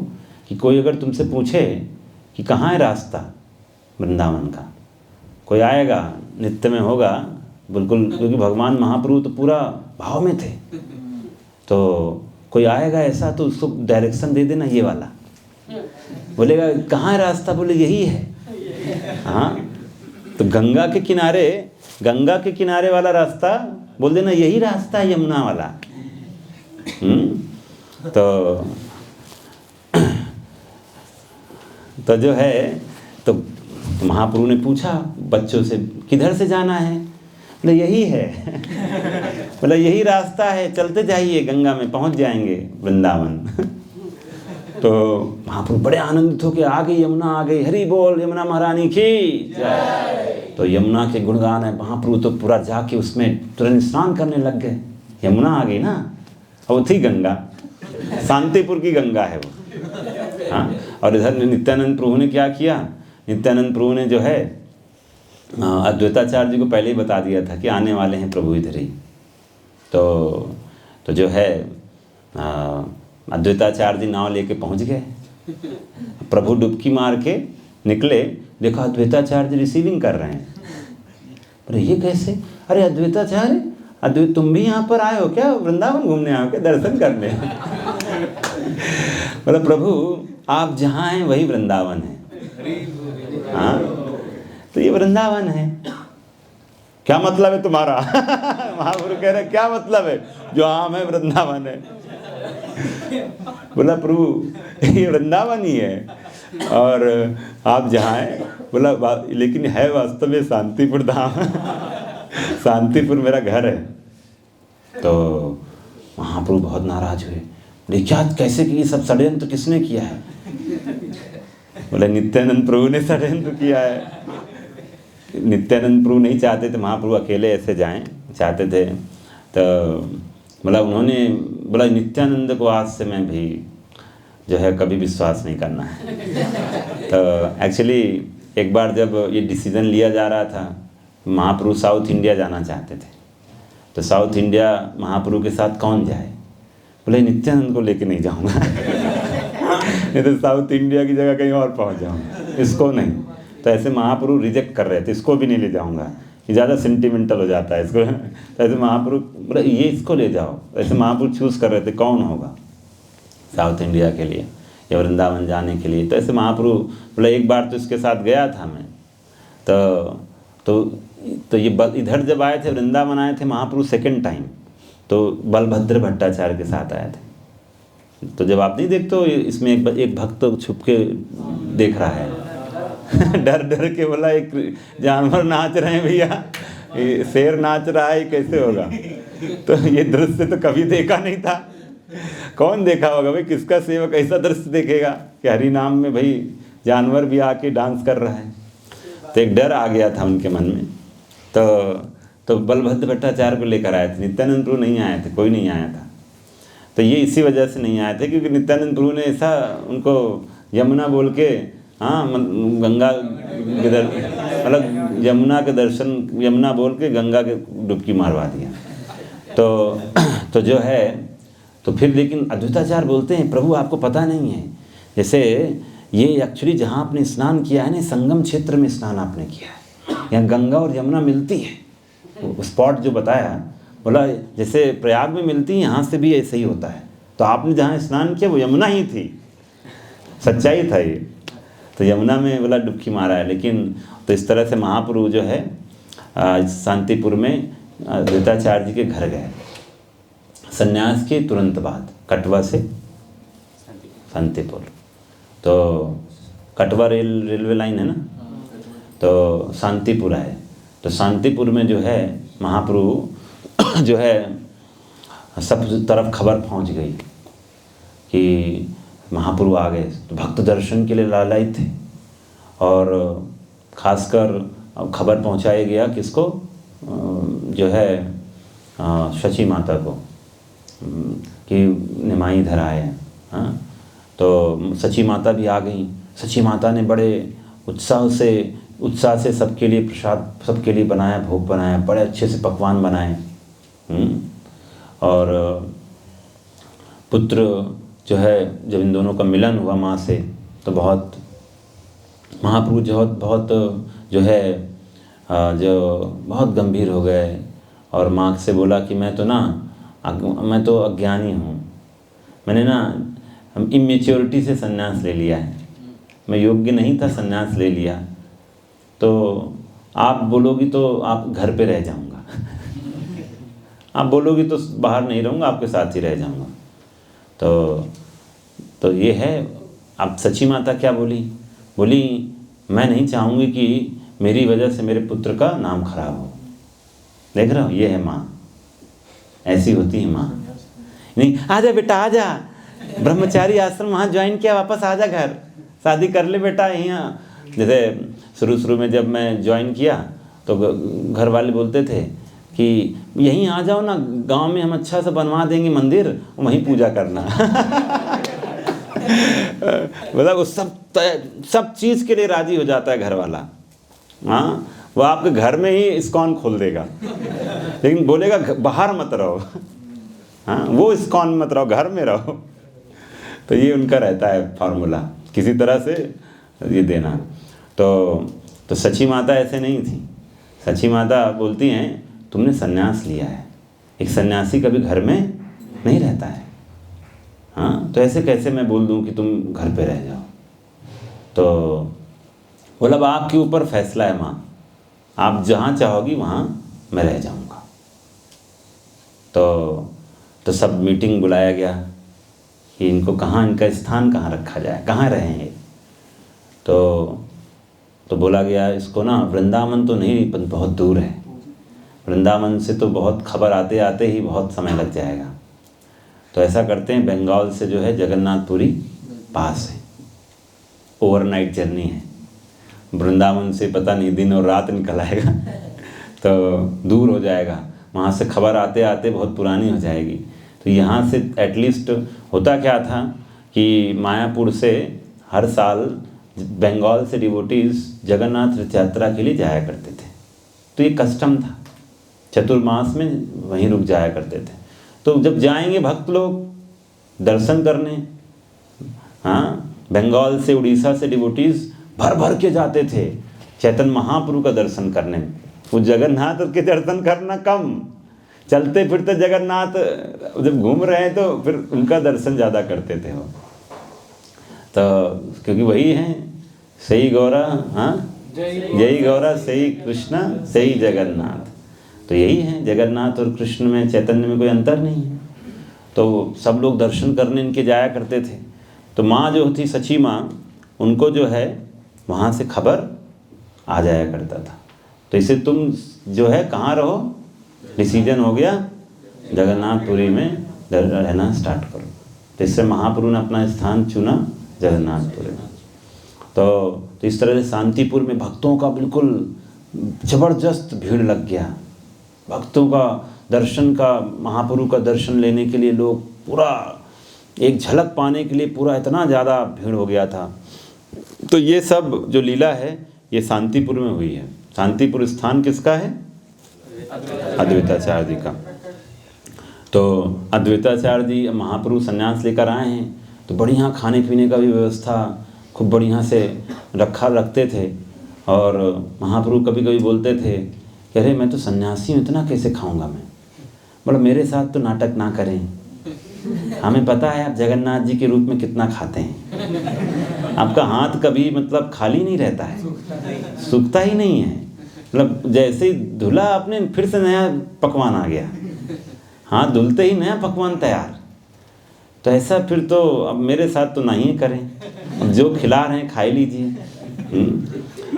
कि कोई अगर तुमसे पूछे कि कहाँ है रास्ता वृंदावन का, कोई आएगा नित्य में होगा बिल्कुल, क्योंकि भगवान महाप्रभु तो पूरा भाव में थे, तो कोई आएगा ऐसा तो उसको डायरेक्शन दे देना ये वाला। बोलेगा कहाँ है रास्ता, बोले यही है। हाँ, तो गंगा के किनारे वाला रास्ता बोल देना यही रास्ता है, यमुना वाला। तो जो है तो महाप्रभु ने पूछा बच्चों से किधर से जाना है, बोले यही है। बोला यही रास्ता है, चलते जाइए, गंगा में पहुंच जाएंगे वृंदावन। तो महाप्रभु बड़े आनंदित होकर आ गई, यमुना आ गई, हरि बोल यमुना महारानी की जय। तो यमुना के गुणगान है, महाप्रभु तो पूरा जाके उसमें तुरंत स्नान करने लग गए। यमुना आ गई ना, वो थी गंगा, शांतिपुर की गंगा है वो। हाँ, और इधर नित्यानंद प्रभु ने क्या किया, नित्यानंद प्रभु ने जो है अद्वैताचार्य जी को पहले ही बता दिया था कि आने वाले हैं प्रभु इधर ही। तो तो जो है अद्वैताचार्य जी नाव लेके पहुंच गए। प्रभु डुबकी मार के निकले, देखा अद्वैताचार्य जी रिसीविंग कर रहे हैं। अरे ये कैसे? अरे अद्वैताचार्य, अद्वैत तुम भी यहाँ पर आए हो क्या? वृंदावन घूमने आए हो क्या? दर्शन करने? बोला प्रभु आप जहाँ हैं वही वृंदावन है। हाँ, तो ये वृंदावन है। क्या मतलब है तुम्हारा? महाप्रभु कह रहे क्या मतलब है? जो आम है वृंदावन है। बोला प्रभु ये वृंदावन ही है और आप जहाँ हैं, बोला लेकिन है वास्तव में शांतिपुर धाम। शांतिपुर मेरा घर है। तो महाप्रभु बहुत नाराज हुए, बोले क्या कैसे कि ये सब षड्यंत्र किसने किया है? बोले नित्यानंद प्रभु ने षड्यंत्र किया है। नित्यानंद प्रभु नहीं चाहते थे महाप्रभु अकेले ऐसे जाएं, चाहते थे। तो बोला उन्होंने बोला नित्यानंद को आज से मैं भी जो है कभी विश्वास नहीं करना है। तो एक्चुअली एक बार जब ये डिसीजन लिया जा रहा था, महाप्रभु साउथ इंडिया जाना चाहते थे। तो साउथ इंडिया महाप्रभु के साथ कौन जाए? बोले नित्यानंद को लेके नहीं जाऊंगा। नहीं तो साउथ इंडिया की जगह कहीं और पहुंच जाऊंगा, इसको नहीं। तो ऐसे महाप्रभु रिजेक्ट कर रहे थे, इसको भी नहीं ले जाऊंगा, ये ज़्यादा सेंटिमेंटल हो जाता है इसको। तो ऐसे महाप्रभु बोले ये इसको ले जाओ। ऐसे महाप्रभु चूज़ कर रहे थे कौन होगा साउथ इंडिया के लिए या वृंदावन जाने के लिए। तो ऐसे महाप्रभु बोले एक बार तो इसके साथ गया था मैं। तो ये इधर जब आए थे, वृंदावन आए थे महाप्रभु सेकंड टाइम, तो बलभद्र भट्टाचार्य के साथ आए थे। तो जब आप नहीं देखते हो इसमें एक भक्त छुप के देख रहा है। डर डर के बोला एक जानवर नाच रहे हैं भैया, शेर नाच रहा है, कैसे होगा? तो ये दृश्य तो कभी देखा नहीं था। कौन देखा होगा भाई? किसका सेवक ऐसा दृश्य देखेगा कि हरि नाम में भाई जानवर भी आके डांस कर रहा है? तो एक डर आ गया था उनके मन में। तो बलभद्र भट्टाचार्य को लेकर आए थे। नित्यानंद प्रभु नहीं आए थे, कोई नहीं आया था। तो ये इसी वजह से नहीं आए थे क्योंकि नित्यानंद प्रभु ने ऐसा उनको यमुना बोल के, हाँ गंगा के मतलब यमुना के दर्शन, यमुना बोल के गंगा के डुबकी मारवा दिया। तो जो है तो फिर लेकिन अद्वैताचार्य बोलते हैं प्रभु आपको पता नहीं है, जैसे ये एक्चुअली जहाँ आपने स्नान किया है ना, संगम क्षेत्र में स्नान आपने किया है, यहाँ गंगा और यमुना मिलती है। वो स्पॉट जो बताया, बोला जैसे प्रयाग में मिलती है यहाँ से भी ऐसे ही होता है। तो आपने जहाँ स्नान किया वो यमुना ही थी, सच्चाई था ये। तो यमुना में बोला डुबकी मारा है। लेकिन तो इस तरह से महाप्रभु जो है शांतिपुर में अद्वैताचार्य जी के घर गए संन्यास के तुरंत बाद, कटवा से शांतिपुर। तो कटवा रेलवे लाइन है ना, तो शांतिपुर है। तो शांतिपुर में जो है महाप्रभु जो है सब तरफ खबर पहुंच गई कि महाप्रभु आ गए। तो भक्त दर्शन के लिए लालायित थे और खासकर खबर पहुंचाया गया किसको, जो है शची माता को, कि निमाई इधर आए हैं। हाँ, तो सची माता भी आ गई। सची माता ने बड़े उत्साह से सबके लिए प्रसाद, सबके लिए बनाया, भोग बनाया, बड़े अच्छे से पकवान बनाए। और पुत्र जो है जब इन दोनों का मिलन हुआ माँ से, तो बहुत महाप्रभु बहुत जो है जो बहुत गंभीर हो गए और माँ से बोला कि मैं तो अज्ञानी हूँ, मैंने ना इमेच्योरिटी से संन्यास ले लिया है, मैं योग्य नहीं था, संन्यास ले लिया। तो आप बोलोगी तो आप घर पे रह जाऊँगा, आप बोलोगी तो बाहर नहीं रहूँगा, आपके साथ ही रह जाऊँगा। तो ये है। अब सची माता क्या बोली? बोली मैं नहीं चाहूँगी कि मेरी वजह से मेरे पुत्र का नाम खराब हो। देख रहे हो, ये है माँ, ऐसी होती है माँ। नहीं आजा बेटा आजा, ब्रह्मचारी आश्रम वहाँ ज्वाइन किया, वापस आजा घर, शादी कर ले बेटा यहाँ। जैसे शुरू में जब मैं ज्वाइन किया तो घर वाले बोलते थे कि यहीं आ जाओ ना, गांव में हम अच्छा सा बनवा देंगे मंदिर, वहीं पूजा करना। मतलब वो सब चीज़ के लिए राजी हो जाता है घर वाला। हाँ, वो आपके घर में ही इस्कॉन खोल देगा, लेकिन बोलेगा बाहर मत रहो। हाँ, वो इस्कॉन मत रहो, घर में रहो। तो ये उनका रहता है फार्मूला, किसी तरह से ये देना। तो सची माता ऐसे नहीं थी। सची माता बोलती हैं तुमने सन्यास लिया है, एक सन्यासी कभी घर में नहीं रहता है, हाँ, तो ऐसे कैसे मैं बोल दूं कि तुम घर पे रह जाओ। तो बोला अब आपके ऊपर फैसला है माँ, आप जहाँ चाहोगी वहाँ मैं रह जाऊँगा। तो सब मीटिंग बुलाया गया कि इनको कहाँ, इनका स्थान कहाँ रखा जाए, कहाँ रहेंगे। तो बोला गया इसको ना वृंदावन तो नहीं, पर बहुत दूर है, वृंदावन से तो बहुत खबर आते आते ही बहुत समय लग जाएगा। तो ऐसा करते हैं बंगाल से जो है जगन्नाथपुरी पास है, ओवरनाइट जर्नी है, वृंदावन से पता नहीं दिन और रात निकल आएगा तो दूर हो जाएगा, वहाँ से खबर आते आते बहुत पुरानी हो जाएगी। तो यहाँ से एटलीस्ट होता क्या था कि मायापुर से हर साल बंगाल से डिवोटीज जगन्नाथ रथ यात्रा के लिए जाया करते थे। तो ये कस्टम था, चतुर्मास में वहीं रुक जाया करते थे। तो जब जाएंगे भक्त लोग दर्शन करने, हाँ, बंगाल से उड़ीसा से डिवोटीज भर भर के जाते थे चैतन्य महाप्रभु का दर्शन करने। वो जगन्नाथ के दर्शन करना कम, चलते फिरते जगन्नाथ जब घूम रहे हैं तो फिर उनका दर्शन ज़्यादा करते थे वो। तो क्योंकि वही हैं सही गौरा, हाँ, यही गौरा सही कृष्णा सही जगन्नाथ। तो यही है, जगन्नाथ और कृष्ण में, चैतन्य में कोई अंतर नहीं है। तो सब लोग दर्शन करने इनके जाया करते थे। तो माँ जो थी सची माँ, उनको जो है वहाँ से खबर आ जाया करता था। तो इसे तुम जो है कहाँ रहो, डिसीजन हो गया जगन्नाथपुरी में रहना स्टार्ट करो। तो इससे महाप्रभु ने अपना स्थान चुना जगन्नाथपुरी में। तो इस तरह से शांतिपुर में भक्तों का बिल्कुल ज़बरदस्त भीड़ लग गया। भक्तों का दर्शन का, महाप्रभु का दर्शन लेने के लिए लोग पूरा एक झलक पाने के लिए पूरा इतना ज़्यादा भीड़ हो गया था। तो ये सब जो लीला है ये शांतिपुर में हुई है। शांतिपुर स्थान किसका है? अद्वैताचार्य जी का। तो अद्वैताचार्य जी महाप्रभु संन्यास लेकर आए हैं, तो बढ़िया खाने पीने का भी व्यवस्था खूब बढ़िया से रखते थे। और महाप्रभु कभी कभी बोलते थे कि अरे मैं तो सन्यासी हूँ, इतना कैसे खाऊंगा मैं। बोला मेरे साथ तो नाटक ना करें, हमें पता है आप जगन्नाथ जी के रूप में कितना खाते हैं। आपका हाथ कभी मतलब खाली नहीं रहता है, सूखता ही नहीं है। मतलब जैसे ही धुला आपने फिर से नया पकवान आ गया, हाथ धुलते ही नया पकवान तैयार। तो ऐसा फिर तो अब मेरे साथ तो नहीं करें, जो खिला रहे हैं खा ही लीजिए।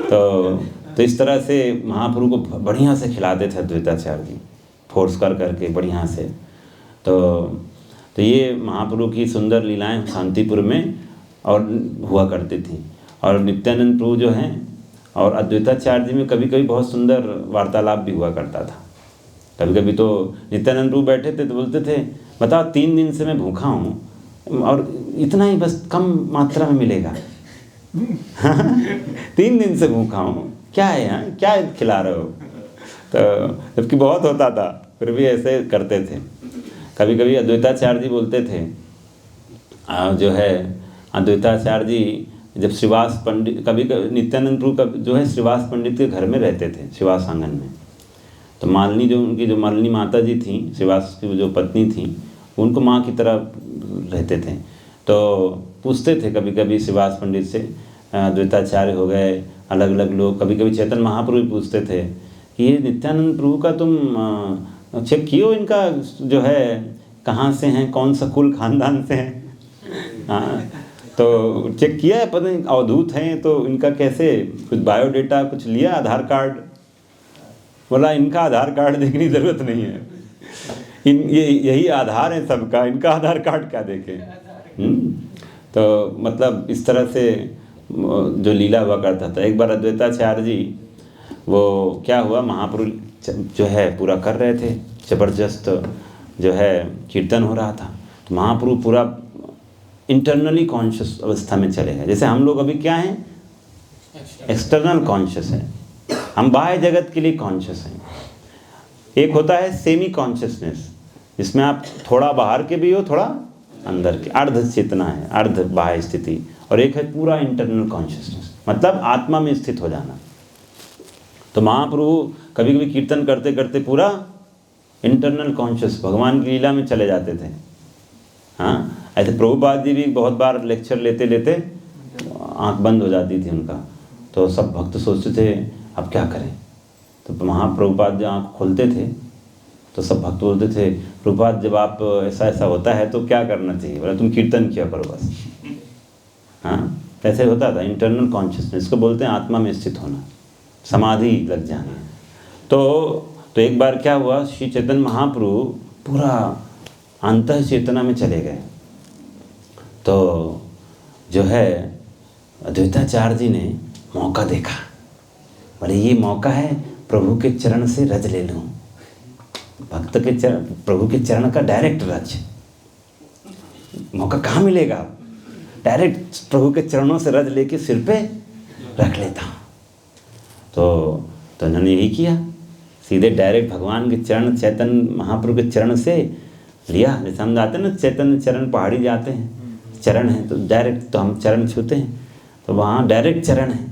तो इस तरह से महाप्रभु को बढ़िया से खिलाते थे अद्वैताचार्य जी, फोर्स कर करके बढ़िया से। तो ये महाप्रभु की सुंदर लीलाएं शांतिपुर में और हुआ करती थी। और नित्यानंद प्रभु जो हैं और अद्वैताचार्य जी में कभी कभी बहुत सुंदर वार्तालाप भी हुआ करता था। कभी कभी तो नित्यानंद प्रभु बैठे थे तो बोलते थे बताओ 3 दिन से मैं भूखा हूँ और इतना ही बस कम मात्रा में मिलेगा 3 दिन से भूखा हूँ, क्या है यहाँ, क्या खिला रहे हो। तो जबकि बहुत होता था फिर भी ऐसे करते थे। कभी कभी अद्वैताचार्य जी बोलते थे जो है अद्वैताचार्य जी जब श्रीवास पंडित, कभी नित्यानंद प्रभु का जो है श्रीवास पंडित के घर में रहते थे, श्रीवास आंगन में। तो मालिनी जो उनकी जो मालिनी माता जी थी, श्रीवास की जो पत्नी थी, उनको माँ की तरह रहते थे। तो पूछते थे कभी कभी श्रीवास पंडित से, अद्वैताचार्य हो गए, अलग अलग लोग, कभी कभी चैतन्य महाप्रभु भी पूछते थे कि ये नित्यानंद प्रभु का तुम चेक कियो, इनका जो है कहाँ से हैं, कौन सा कुल खानदान से हैं। हाँ, तो चेक किया है, पता नहीं अवधूत हैं तो इनका कैसे, कुछ बायोडेटा कुछ लिया, आधार कार्ड। बोला इनका आधार कार्ड देखने की ज़रूरत नहीं है, यही आधार है सबका, इनका आधार कार्ड क्या देखें। तो मतलब इस तरह से जो लीला हुआ करता था। एक बार अद्वैताचार्य जी वो क्या हुआ, महाप्रभु जो है पूरा कर रहे थे, ज़बरदस्त जो है कीर्तन हो रहा था। तो महाप्रभु पूरा इंटरनली कॉन्शियस अवस्था में चले गए। जैसे हम लोग अभी क्या हैं, एक्सटर्नल कॉन्शियस है, हम बाह्य जगत के लिए कॉन्शियस हैं। एक होता है सेमी कॉन्शियसनेस, जिसमें आप थोड़ा बाहर के भी हो, थोड़ा अंदर के, अर्ध चेतना है, अर्ध बाह्य स्थिति, और एक है पूरा इंटरनल कॉन्शियसनेस, मतलब आत्मा में स्थित हो जाना। तो महाप्रभु कभी कभी कीर्तन करते करते पूरा इंटरनल कॉन्शियस भगवान की लीला में चले जाते थे। हाँ, ऐसे प्रभुपाद जी भी बहुत बार लेक्चर लेते लेते आंख बंद हो जाती थी उनका, तो सब भक्त सोचते थे अब क्या करें। तो महाप्रभुपाद जब आंख खोलते थे तो सब भक्त बोलते थे, प्रभुपाद जब आप ऐसा ऐसा होता है तो क्या करना चाहिए? बोला तुम कीर्तन किया करो बस। हाँ, ऐसे होता था इंटरनल कॉन्शियसनेस, इसको बोलते हैं आत्मा में स्थित होना, समाधि लग जाना। तो एक बार क्या हुआ, श्री चैतन्य महाप्रभु पूरा अंतः चेतना में चले गए। तो जो है अद्वैताचार्य जी ने मौका देखा, बोले ये मौका है प्रभु के चरण से रज ले लूँ, भक्त के चरण, प्रभु के चरण का डायरेक्ट रज। मौका कहाँ मिलेगा? डायरेक्ट प्रभु के चरणों से रज लेके सिर पे रख लेता हूँ। तो उन्होंने यही किया, सीधे डायरेक्ट भगवान के चरण, चैतन्य महाप्रभु के चरण से लिया। जैसे हम जाते हैं ना चैतन्य चरण, पहाड़ी जाते हैं, चरण है तो डायरेक्ट, तो हम चरण छूते हैं, तो वहाँ डायरेक्ट चरण है,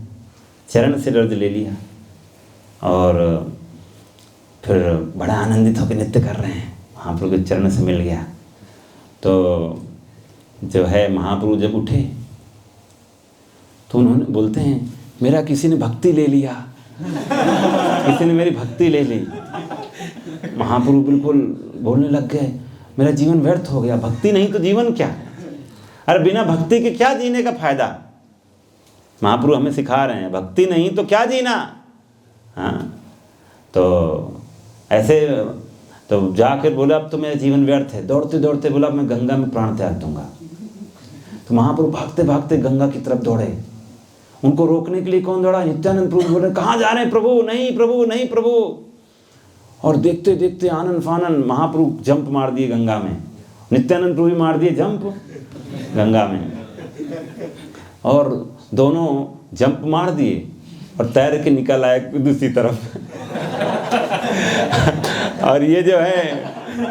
चरण से रज ले लिया। और फिर बड़ा आनंदित होकर नृत्य कर रहे हैं, महाप्रभु के चरण से मिल गया। तो जो है महाप्रभु जब उठे तो उन्होंने बोलते हैं मेरा किसी ने भक्ति ले लिया, किसी ने मेरी भक्ति ले ली। महाप्रभु बिल्कुल बोलने लग गए, मेरा जीवन व्यर्थ हो गया, भक्ति नहीं तो जीवन क्या? अरे बिना भक्ति के क्या जीने का फायदा? महाप्रभु हमें सिखा रहे हैं, भक्ति नहीं तो क्या जीना। हाँ, तो ऐसे तो जाकर बोला अब तो मेरा जीवन व्यर्थ है। दौड़ते दौड़ते बोला मैं गंगा में प्राण त्याग दूंगा। तो महाप्रभु भागते भागते गंगा की तरफ दौड़े। उनको रोकने के लिए कौन दौड़ा? नित्यानंद प्रभु बोले कहाँ जा रहे हैं प्रभु? नहीं प्रभु, नहीं प्रभु। और देखते देखते आनंद फानन महाप्रभु जंप मार दिए गंगा में, नित्यानंद प्रभु भी मार दिए जंप गंगा में, और दोनों जंप मार दिए और तैर के निकल आए दूसरी तरफ। और ये जो है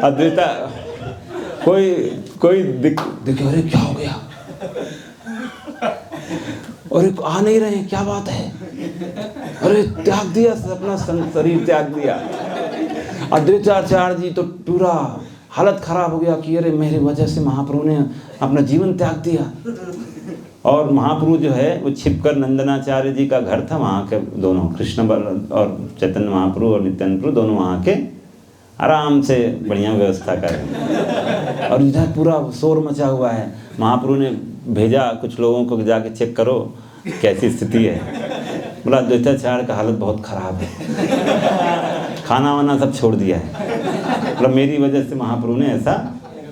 अद्वैता कोई देखे अरे क्या हो गया, अरे आ नहीं रहे, क्या बात है? अरे त्याग दिया, अपना शरीर त्याग दिया। अद्वैताचार्य जी तो पूरा हालत खराब हो गया कि अरे मेरी वजह से महाप्रभु ने अपना जीवन त्याग दिया। और महाप्रभु जो है वो छिपकर नंदनाचार्य जी का घर था, वहाँ के दोनों कृष्ण और चैतन्य महाप्रभु और नित्यानंद प्रभु दोनों वहाँ के आराम से बढ़िया व्यवस्था कर रहे हैं। और इधर पूरा शोर मचा हुआ है। महाप्रभु ने भेजा कुछ लोगों को जाके चेक करो कैसी स्थिति है। बोला अद्वैताचार्य का हालत बहुत ख़राब है, खाना वाना सब छोड़ दिया है, मतलब मेरी वजह से महाप्रभु ने ऐसा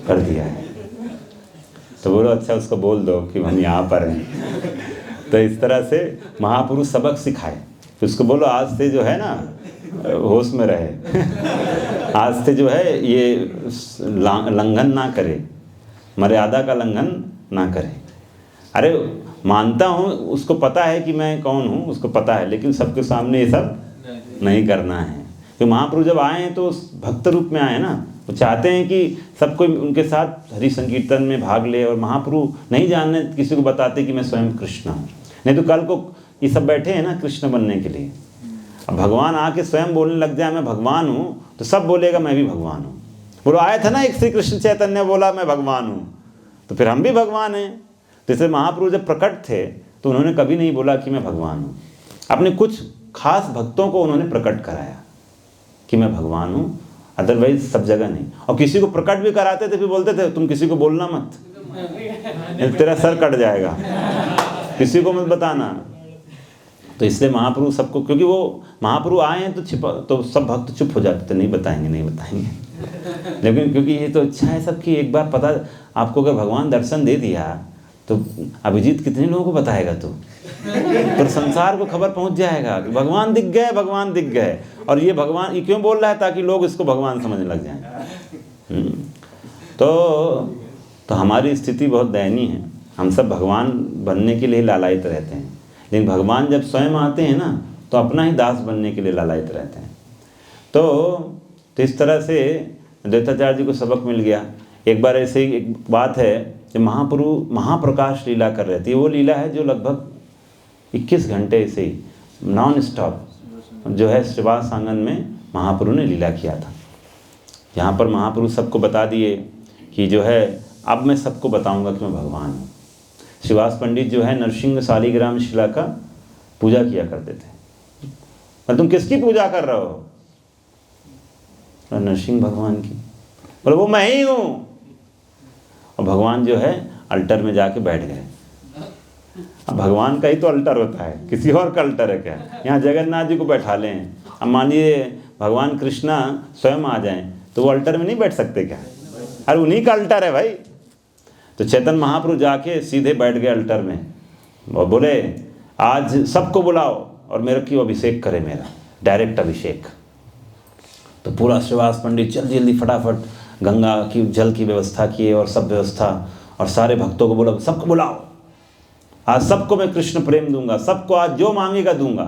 कर दिया है। तो बोलो अच्छा उसको बोल दो कि हम यहाँ पर हैं। तो इस तरह से महाप्रभु सबक सिखाए। तो उसको बोलो आज से जो है ना होश में रहे, आज से जो है ये लंघन ना करे, मर्यादा का लंघन ना करे। अरे मानता हूँ, उसको पता है कि मैं कौन हूँ, उसको पता है, लेकिन सबके सामने ये सब नहीं करना है। तो महाप्रभु जब आए हैं तो भक्त रूप में आए ना, वो चाहते हैं कि सब कोई उनके साथ हरि संकीर्तन में भाग ले। और महाप्रभु नहीं जानने किसी को बताते कि मैं स्वयं कृष्ण हूँ, नहीं तो कल को ये सब बैठे हैं ना कृष्ण बनने के लिए। अब भगवान आके स्वयं बोलने लग जाए मैं भगवान हूँ, तो सब बोलेगा मैं भी भगवान हूँ। बोलो आया था ना एक श्री कृष्ण चैतन्य बोला मैं भगवान हूँ, तो फिर हम भी भगवान हैं। जैसे महाप्रभु जब प्रकट थे तो उन्होंने कभी नहीं बोला कि मैं भगवान हूँ, अपने कुछ खास भक्तों को उन्होंने प्रकट कराया कि मैं भगवान हूँ, अदरवाइज सब जगह नहीं। और किसी को प्रकट भी कराते थे फिर बोलते थे तुम किसी को बोलना मत, तेरा सर कट जाएगा, किसी को मत बताना। तो इसलिए महाप्रभु सबको, क्योंकि वो महाप्रभु आए हैं तो सब भक्त चुप हो जाते थे, नहीं बताएंगे नहीं बताएंगे। लेकिन क्योंकि ये तो इच्छा है सबकी, एक बार पता आपको अगर भगवान दर्शन दे दिया तो अभिजीत कितने लोगों को बताएगा तू, तो संसार को खबर पहुंच जाएगा कि भगवान दिख गए, भगवान दिख गए। और ये भगवान ये क्यों बोल रहा है? ताकि लोग इसको भगवान समझने लग जाएं। तो हमारी स्थिति बहुत दयनीय है। हम सब भगवान बनने के लिए लालायित रहते हैं, लेकिन भगवान जब स्वयं आते हैं ना तो अपना ही दास बनने के लिए लालायित रहते हैं। तो इस तरह से द्वैताचार्य जी को सबक मिल गया। एक बार ऐसे ही एक बात है कि महाप्रभु महाप्रकाश लीला कर रहे थे। वो लीला है जो लगभग 21 घंटे ऐसे ही नॉन स्टॉप जो है श्रीवास आंगन में महाप्रभु ने लीला किया था। यहाँ पर महाप्रभु सबको बता दिए कि जो है अब मैं सबको बताऊंगा कि मैं भगवान हूँ। श्रीवास पंडित जो है नरसिंह शालिग्राम शिला का पूजा किया करते थे। और तुम किसकी पूजा कर रहे हो? नरसिंह भगवान की। बोले वो मैं ही हूँ। और भगवान जो है अल्टर में जाके बैठ गए। अब भगवान का ही तो अल्टर होता है, किसी और का अल्टर है क्या? यहाँ जगन्नाथ जी को बैठा लें, अब मान लीजिए भगवान कृष्णा स्वयं आ जाएं तो वो अल्टर में नहीं बैठ सकते क्या? अरे उन्हीं का अल्टर है भाई। तो चैतन्य महाप्रभु जाके सीधे बैठ गए अल्टर में और बोले आज सबको बुलाओ और मेरे की अभिषेक करे, मेरा डायरेक्ट अभिषेक। तो पूरा श्रीवास पंडित जल्दी जल्दी फटाफट गंगा की जल की व्यवस्था किए और सब व्यवस्था, और सारे भक्तों को बोला सबको बुलाओ, आज सबको मैं कृष्ण प्रेम दूंगा, सबको आज जो मांगेगा दूंगा।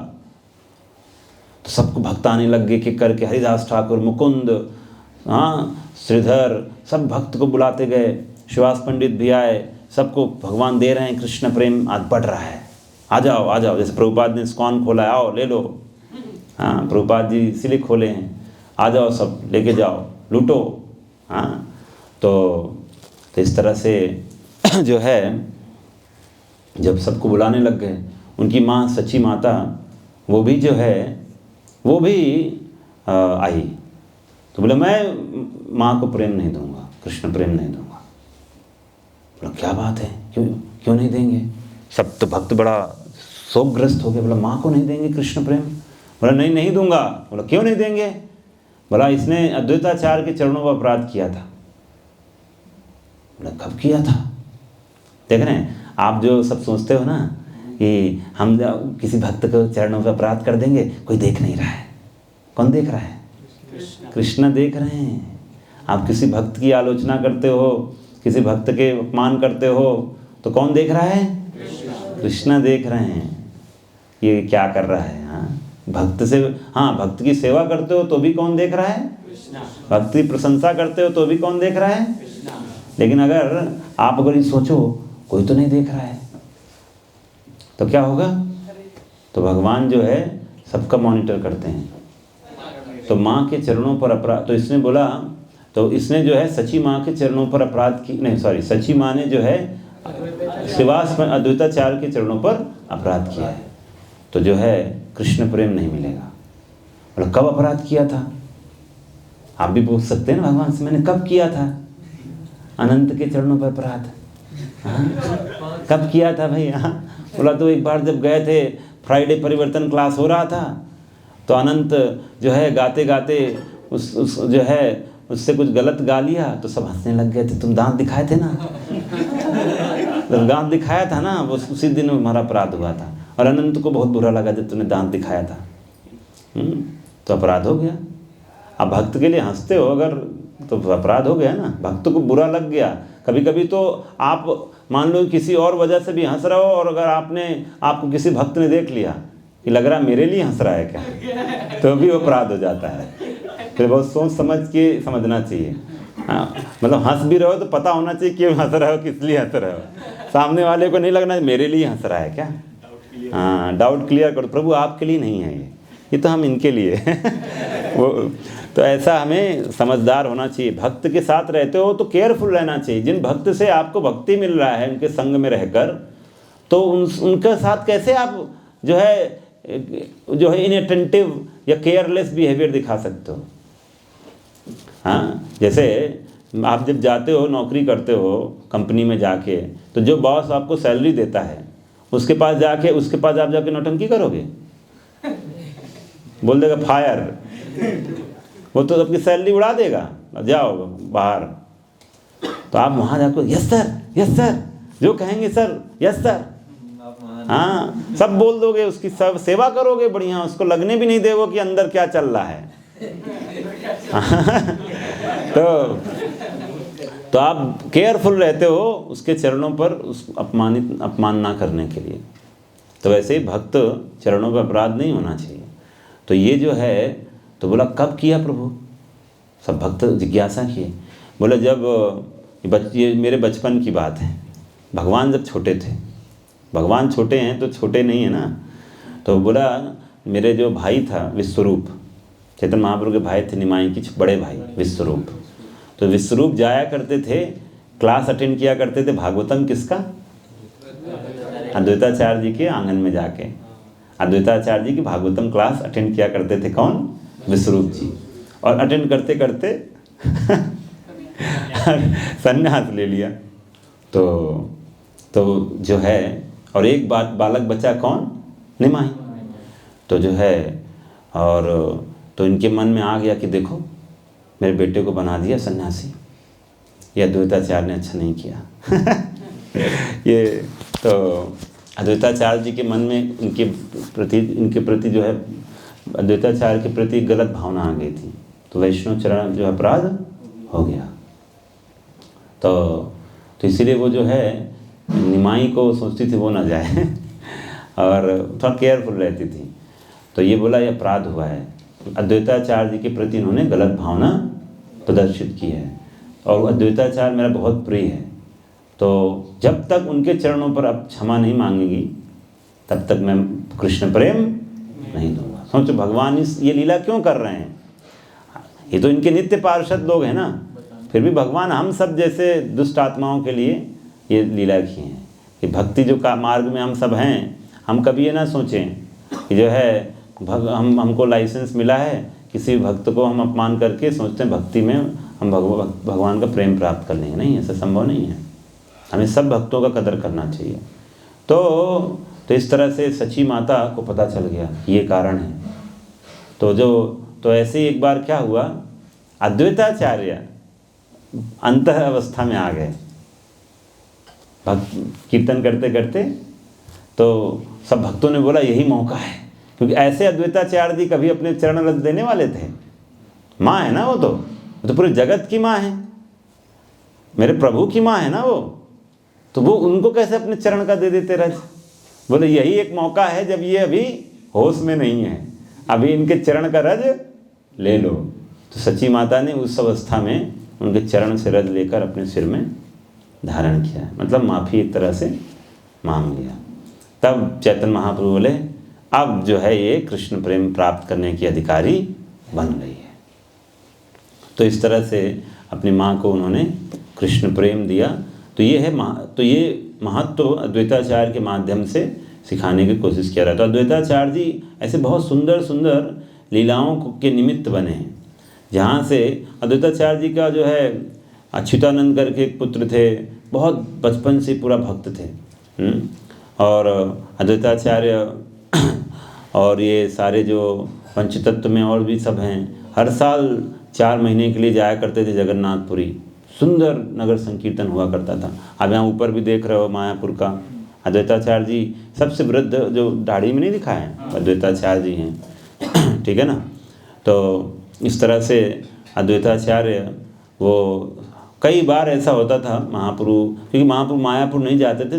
तो सबको भक्त आने लग गए कि करके हरिदास ठाकुर, मुकुंद, हाँ श्रीधर, सब भक्त को बुलाते गए। श्रीवास पंडित भी आए, सबको भगवान दे रहे हैं कृष्ण प्रेम आज बढ़ रहा है, आ जाओ आ जाओ। जैसे प्रभुपाद ने इस्कॉन खोला है, आओ ले लो। हाँ प्रभुपाद जी इसीलिए खोले हैं, आ जाओ सब लेके जाओ लूटो। हाँ तो इस तरह से जो है जब सबको बुलाने लग गए, उनकी माँ सच्ची माता वो भी जो है वो भी आई। तो बोले मैं माँ को प्रेम नहीं दूंगा, कृष्ण प्रेम नहीं दूंगा। बोला क्या बात है, क्यों नहीं देंगे? सब तो भक्त बड़ा शोकग्रस्त हो गए। बोला माँ को नहीं देंगे कृष्ण प्रेम? बोला नहीं दूंगा। बोला क्यों नहीं देंगे? बोला इसने अद्वैताचार्य के चरणों पर अपराध किया था। बोला कब किया था? देख रहे हैं आप, जो सब सोचते हो ना कि हम किसी भक्त को चरणों पर अपराध कर देंगे, कोई देख नहीं रहा है। कौन देख रहा है? कृष्ण देख रहे हैं। आप किसी भक्त की आलोचना करते हो, किसी भक्त के अपमान करते हो, तो कौन देख रहा है? कृष्ण देख रहे हैं ये क्या कर रहा है। हाँ भक्त से, हाँ भक्त की सेवा करते हो तो भी कौन देख रहा है? भक्त की प्रशंसा करते हो तो भी कौन देख रहा है? लेकिन अगर आप अगर ये सोचो कोई तो नहीं देख रहा है तो क्या होगा? तो भगवान जो है सबका मॉनिटर करते हैं। तो माँ के चरणों पर अपराध, तो इसने बोला, तो इसने जो है सची माँ के चरणों पर अपराध की, नहीं सॉरी, सची माँ ने जो है श्रीवास अद्वैताचार्य के चरणों पर अपराध किया है, तो जो है कृष्ण प्रेम नहीं मिलेगा। बोला कब अपराध किया था? आप भी पूछ सकते हैं ना भगवान से, मैंने कब किया था अनंत के चरणों पर अपराध? कब किया था भाई? हाँ बोला तो एक बार जब गए थे, फ्राइडे परिवर्तन क्लास हो रहा था, तो अनंत जो है गाते गाते उस जो है उससे कुछ गलत गा लिया, तो सब हंसने लग गए थे। तुम दांत दिखाए थे ना, जब दांत दिखाया था ना, वो उसी दिन हमारा अपराध हुआ था। और अनंत को बहुत बुरा लगा जब तुमने दांत दिखाया था। तो अपराध हो गया। अब भक्त के लिए हंसते हो अगर, तो अपराध हो गया ना, भक्त को बुरा लग गया। कभी कभी तो आप मान लो किसी और वजह से भी हंस रहे हो, और अगर आपको किसी भक्त ने देख लिया कि लग रहा मेरे लिए हंस रहा है क्या, तो भी अपराध हो जाता है। फिर बहुत सोच समझ के समझना चाहिए। हाँ मतलब हंस भी रहे हो तो पता होना चाहिए क्यों हंस रहे हो, किस लिए हंस रहे हो। सामने वाले को नहीं लगना मेरे लिए हंस रहा है क्या। हाँ डाउट क्लियर करो, प्रभु आपके लिए नहीं है ये तो हम इनके लिए वो तो ऐसा हमें समझदार होना चाहिए। भक्त के साथ रहते हो तो केयरफुल रहना चाहिए। जिन भक्त से आपको भक्ति मिल रहा है उनके संग में रहकर, तो उनके साथ कैसे आप जो है इनअटेंटिव या केयरलेस बिहेवियर दिखा सकते हो। हाँ जैसे आप जब जाते हो नौकरी करते हो कंपनी में जाके, तो जो बॉस आपको सैलरी देता है उसके पास आप जाके नौटंकी करोगे? बोल देगा फायर, वो तो आपकी सैलरी उड़ा देगा, जाओ बाहर। तो आप वहाँ जाकर यस सर जो कहेंगे सर यस सर, हाँ सब बोल दोगे, उसकी सब सेवा करोगे बढ़िया, उसको लगने भी नहीं देवो कि अंदर क्या चल रहा है। तो आप केयरफुल रहते हो उसके चरणों पर उस अपमान ना करने के लिए। तो वैसे ही भक्त चरणों पर अपराध नहीं होना चाहिए। तो ये जो है, तो बोला कब किया प्रभु? सब भक्त जिज्ञासा किए। बोले जब ये मेरे बचपन की बात है, भगवान जब छोटे थे, भगवान छोटे हैं तो छोटे नहीं है ना, तो बोला मेरे जो भाई था विश्वरूप, चैतन्य महाप्रभु के भाई थे निमाई की बड़े भाई विश्वरूप, तो विश्वरूप जाया करते थे, क्लास अटेंड किया करते थे भागवतम किसका, अद्वैताचार्य जी के आंगन में जाके अद्वैताचार्य जी की भागवतम क्लास अटेंड किया करते थे। कौन? विश्वरूप जी। और अटेंड करते करते संन्यास ले लिया। तो जो है, और एक बालक बचा कौन? निमाई। तो जो है, और तो इनके मन में आ गया कि देखो मेरे बेटे को बना दिया सन्यासी, ये अद्वैताचार्य ने अच्छा नहीं किया। ये तो अद्वैताचार्य जी के मन में इनके प्रति जो है अद्वैताचार्य के प्रति गलत भावना आ गई थी, तो वैष्णव चरण जो अपराध हो गया। तो इसीलिए वो जो है निमाई को सोचती थी वो ना जाए और थोड़ा केयरफुल रहती थी। तो ये बोला ये अपराध हुआ है, अद्वैताचार्य जी के प्रति इन्होंने गलत भावना प्रदर्शित की है, और अद्वैताचार्य मेरा बहुत प्रिय है, तो जब तक उनके चरणों पर अब क्षमा नहीं मांगेगी तब तक मैं कृष्ण प्रेम नहीं दूंगा। सोचो भगवान ये लीला क्यों कर रहे हैं, ये तो इनके नित्य पार्षद लोग हैं ना, फिर भी भगवान हम सब जैसे दुष्ट आत्माओं के लिए ये लीला की हैं कि भक्ति जो का मार्ग में हम सब हैं, हम कभी ये ना सोचें कि जो है हमको लाइसेंस मिला है, किसी भक्त को हम अपमान करके सोचते हैं भक्ति में हम भगवान का प्रेम प्राप्त कर लेंगे। नहीं, ऐसा संभव नहीं है। हमें सब भक्तों का कदर करना चाहिए। तो इस तरह से सची माता को पता चल गया ये कारण है। तो ऐसे ही एक बार क्या हुआ, अद्वैताचार्य अंत अवस्था में आ गए कीर्तन करते करते, तो सब भक्तों ने बोला यही मौका है, क्योंकि ऐसे अद्वैताचार्य जी कभी अपने चरण रज देने वाले थे। माँ है ना वो तो पूरे जगत की माँ है, मेरे प्रभु की माँ है ना वो, तो वो उनको कैसे अपने चरण का दे देते रज। बोले यही एक मौका है जब ये अभी होश में नहीं है, अभी इनके चरण का रज ले लो। तो सची माता ने उस अवस्था में उनके चरण से रज लेकर अपने सिर में धारण किया, मतलब माफ़ी एक तरह से मांग लिया। तब चैतन्य महाप्रभु बोले अब जो है ये कृष्ण प्रेम प्राप्त करने की अधिकारी बन गई है। तो इस तरह से अपनी माँ को उन्होंने कृष्ण प्रेम दिया। तो ये महत्व अद्वैताचार्य के माध्यम से सिखाने की कोशिश किया रहा। तो अद्वैताचार्य जी ऐसे बहुत सुंदर सुंदर लीलाओं के निमित्त बने हैं, जहाँ से अद्वैताचार्य जी का जो है अच्युतानंद करके एक पुत्र थे, बहुत बचपन से पूरा भक्त थे। और अद्वैताचार्य और ये सारे जो पंचतत्व में और भी सब हैं, हर साल 4 महीने के लिए जाया करते थे जगन्नाथपुरी। सुंदर नगर संकीर्तन हुआ करता था। अब यहाँ ऊपर भी देख रहे हो मायापुर का अद्वैताचार्य जी सबसे वृद्ध, जो दाढ़ी में नहीं दिखा है, अद्वैताचार्य जी हैं। ठीक है ना। तो इस तरह से अद्वैताचार्य वो कई बार ऐसा होता था महाप्रभु, क्योंकि महाप्रभु मायापुर नहीं जाते थे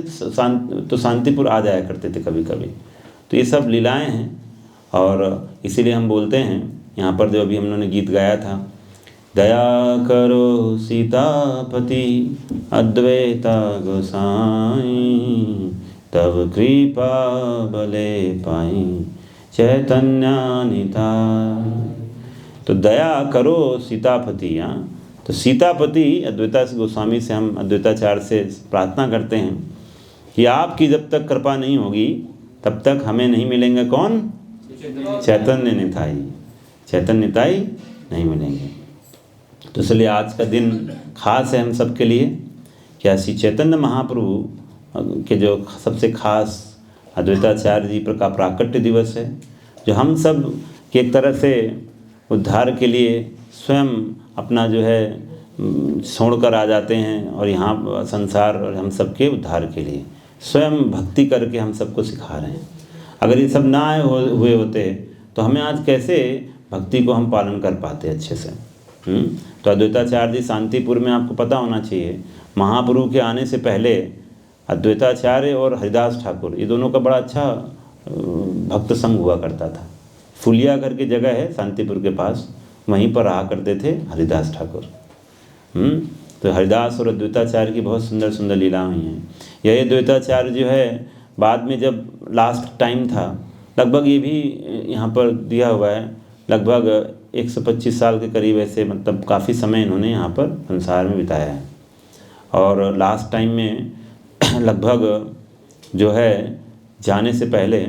तो शांतिपुर आ जाया करते थे कभी कभी। तो ये सब लीलाएं हैं, और इसीलिए हम बोलते हैं यहाँ पर जो अभी हम लोगों ने गीत गाया था, दया करो सीतापति अद्वैता गोसाई, तब कृपा बले पाई चैतन्यानिता। तो दया करो सीतापति। यहाँ तो सीतापति अद्वैता गोस्वामी से, हम अद्वैताचार्य से प्रार्थना करते हैं कि आपकी जब तक कृपा नहीं होगी तब तक हमें नहीं मिलेंगे कौन? चैतन्य निताई। चैतन्य निताई नहीं मिलेंगे। तो इसलिए आज का दिन खास है हम सब के लिए, क्या श्री चैतन्य महाप्रभु के जो सबसे खास अद्वैताचार्य जी का प्राकट्य दिवस है, जो हम सब के एक तरह से उद्धार के लिए स्वयं अपना जो है छोड़कर आ जाते हैं, और यहाँ संसार और हम सब के उद्धार के लिए स्वयं भक्ति करके हम सबको सिखा रहे हैं। अगर ये सब ना हुए होते तो हमें आज कैसे भक्ति को हम पालन कर पाते अच्छे से। तो अद्वैताचार्य जी शांतिपुर में, आपको पता होना चाहिए, महाप्रभु के आने से पहले अद्वैताचार्य और हरिदास ठाकुर, ये दोनों का बड़ा अच्छा भक्त संघ हुआ करता था। फुलिया करके जगह है शांतिपुर के पास, वहीं पर रहा करते थे हरिदास ठाकुर। तो हरिदास और अद्वैताचार्य की बहुत सुंदर सुंदर लीलाएं हुई हैं। यह अद्वैताचार्य जो है बाद में जब लास्ट टाइम था, लगभग ये भी यहाँ पर दिया हुआ है, लगभग 125 साल के करीब ऐसे, मतलब काफ़ी समय इन्होंने यहाँ पर संसार में बिताया है। और लास्ट टाइम में लगभग जो है जाने से पहले,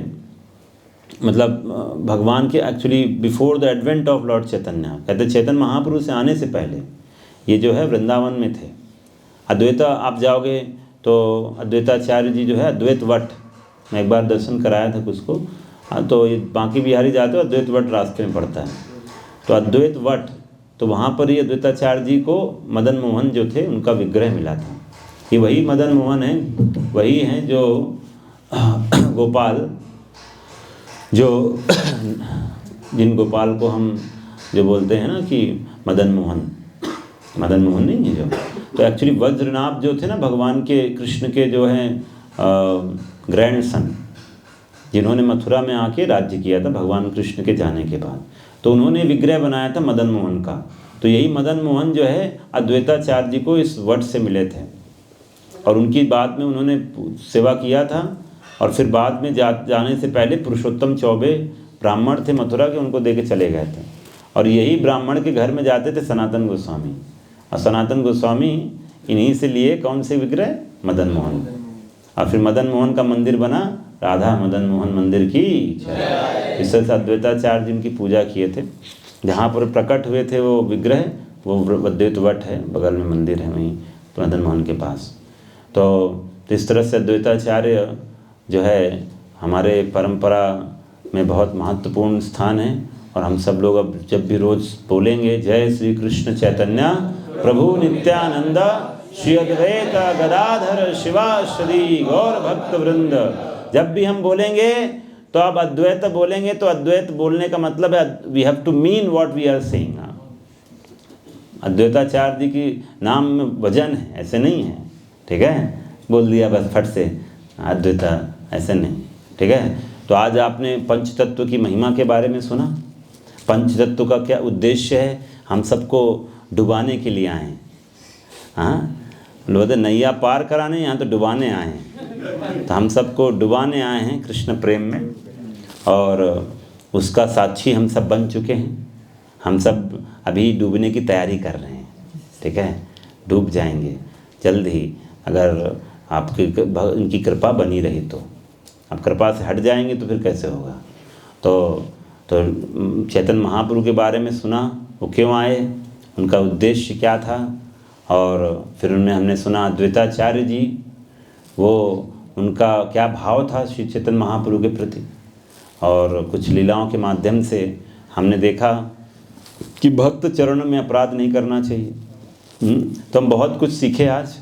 मतलब भगवान के actually before the advent of lord Chaitanya, कहते चैतन्य महाप्रभु से आने से पहले ये जो है वृंदावन में थे। अद्वैता आप जाओगे तो अद्वैताचार्य जी जो है अद्वैत वट, मैं एक बार दर्शन कराया था कुछ को, तो ये बांकी बिहारी जाते हो अद्वैत वट रास्ते में पड़ता है, तो अद्वैत वट, तो वहाँ पर ही अद्वैताचार्य जी को मदन मोहन जो थे उनका विग्रह मिला था। ये वही मदन मोहन हैं, वही हैं जो गोपाल, जो जिन गोपाल को हम जो बोलते हैं ना कि मदन मोहन नहीं है जो, तो एक्चुअली वज्रनाभ जो थे ना भगवान के कृष्ण के जो हैं ग्रैंड सन, जिन्होंने मथुरा में आके राज्य किया था भगवान कृष्ण के जाने के बाद, तो उन्होंने विग्रह बनाया था मदन मोहन का। तो यही मदन मोहन जो है अद्वैताचार्य जी को इस वट से मिले थे और उनकी बाद में उन्होंने सेवा किया था। और फिर बाद में जाने से पहले पुरुषोत्तम चौबे ब्राह्मण थे मथुरा के, उनको दे के चले गए थे। और यही ब्राह्मण के घर में जाते थे सनातन गोस्वामी, और सनातन गोस्वामी इन्हीं से लिए कौन से विग्रह, मदन मोहन। और फिर मदन मोहन का मंदिर बना, राधा मदन मोहन मंदिर की जय। इस तरह से अद्वैताचार्य जी की पूजा किए थे। जहाँ पर प्रकट हुए थे वो विग्रह, वो अद्वैत वट है, बगल में मंदिर है वहीं मदन मोहन के पास। तो इस तरह से अद्वैताचार्य जो है हमारे परंपरा में बहुत महत्वपूर्ण स्थान है। और हम सब लोग अब जब भी रोज़ बोलेंगे जय श्री कृष्ण चैतन्य प्रभु नित्यानंद श्री अद्वैत गदाधर शिवाश्री गौर भक्त वृंद, जब भी हम बोलेंगे तो आप अद्वैत बोलेंगे, तो अद्वैत बोलने का मतलब है we have to mean what we are saying. Advaitacharya ji की नाम में वजन है, ऐसे नहीं है, ठीक है, बोल दिया बस फट से अद्वैता, ऐसे नहीं, ठीक है। तो आज आपने पंच तत्व की महिमा के बारे में सुना। पंच तत्व का क्या उद्देश्य है, हम सबको डुबाने के लिए आए हैं। हाँ, लोग नैया पार कराने, यहाँ तो डुबाने आए हैं। तो हम सबको डुबाने आए हैं कृष्ण प्रेम में, और उसका साक्षी हम सब बन चुके हैं। हम सब अभी डूबने की तैयारी कर रहे हैं, ठीक है, डूब जाएंगे जल्द ही, अगर आपकी इनकी कृपा बनी रही तो। अब कृपा से हट जाएंगे तो फिर कैसे होगा। तो चैतन्य महाप्रभु के बारे में सुना, वो क्यों आए, उनका उद्देश्य क्या था। और फिर उनमें हमने सुना अद्वैताचार्य जी, वो उनका क्या भाव था श्री चैतन्य महाप्रभु के प्रति। और कुछ लीलाओं के माध्यम से हमने देखा कि भक्त चरणों में अपराध नहीं करना चाहिए। तो हम बहुत कुछ सीखे आज।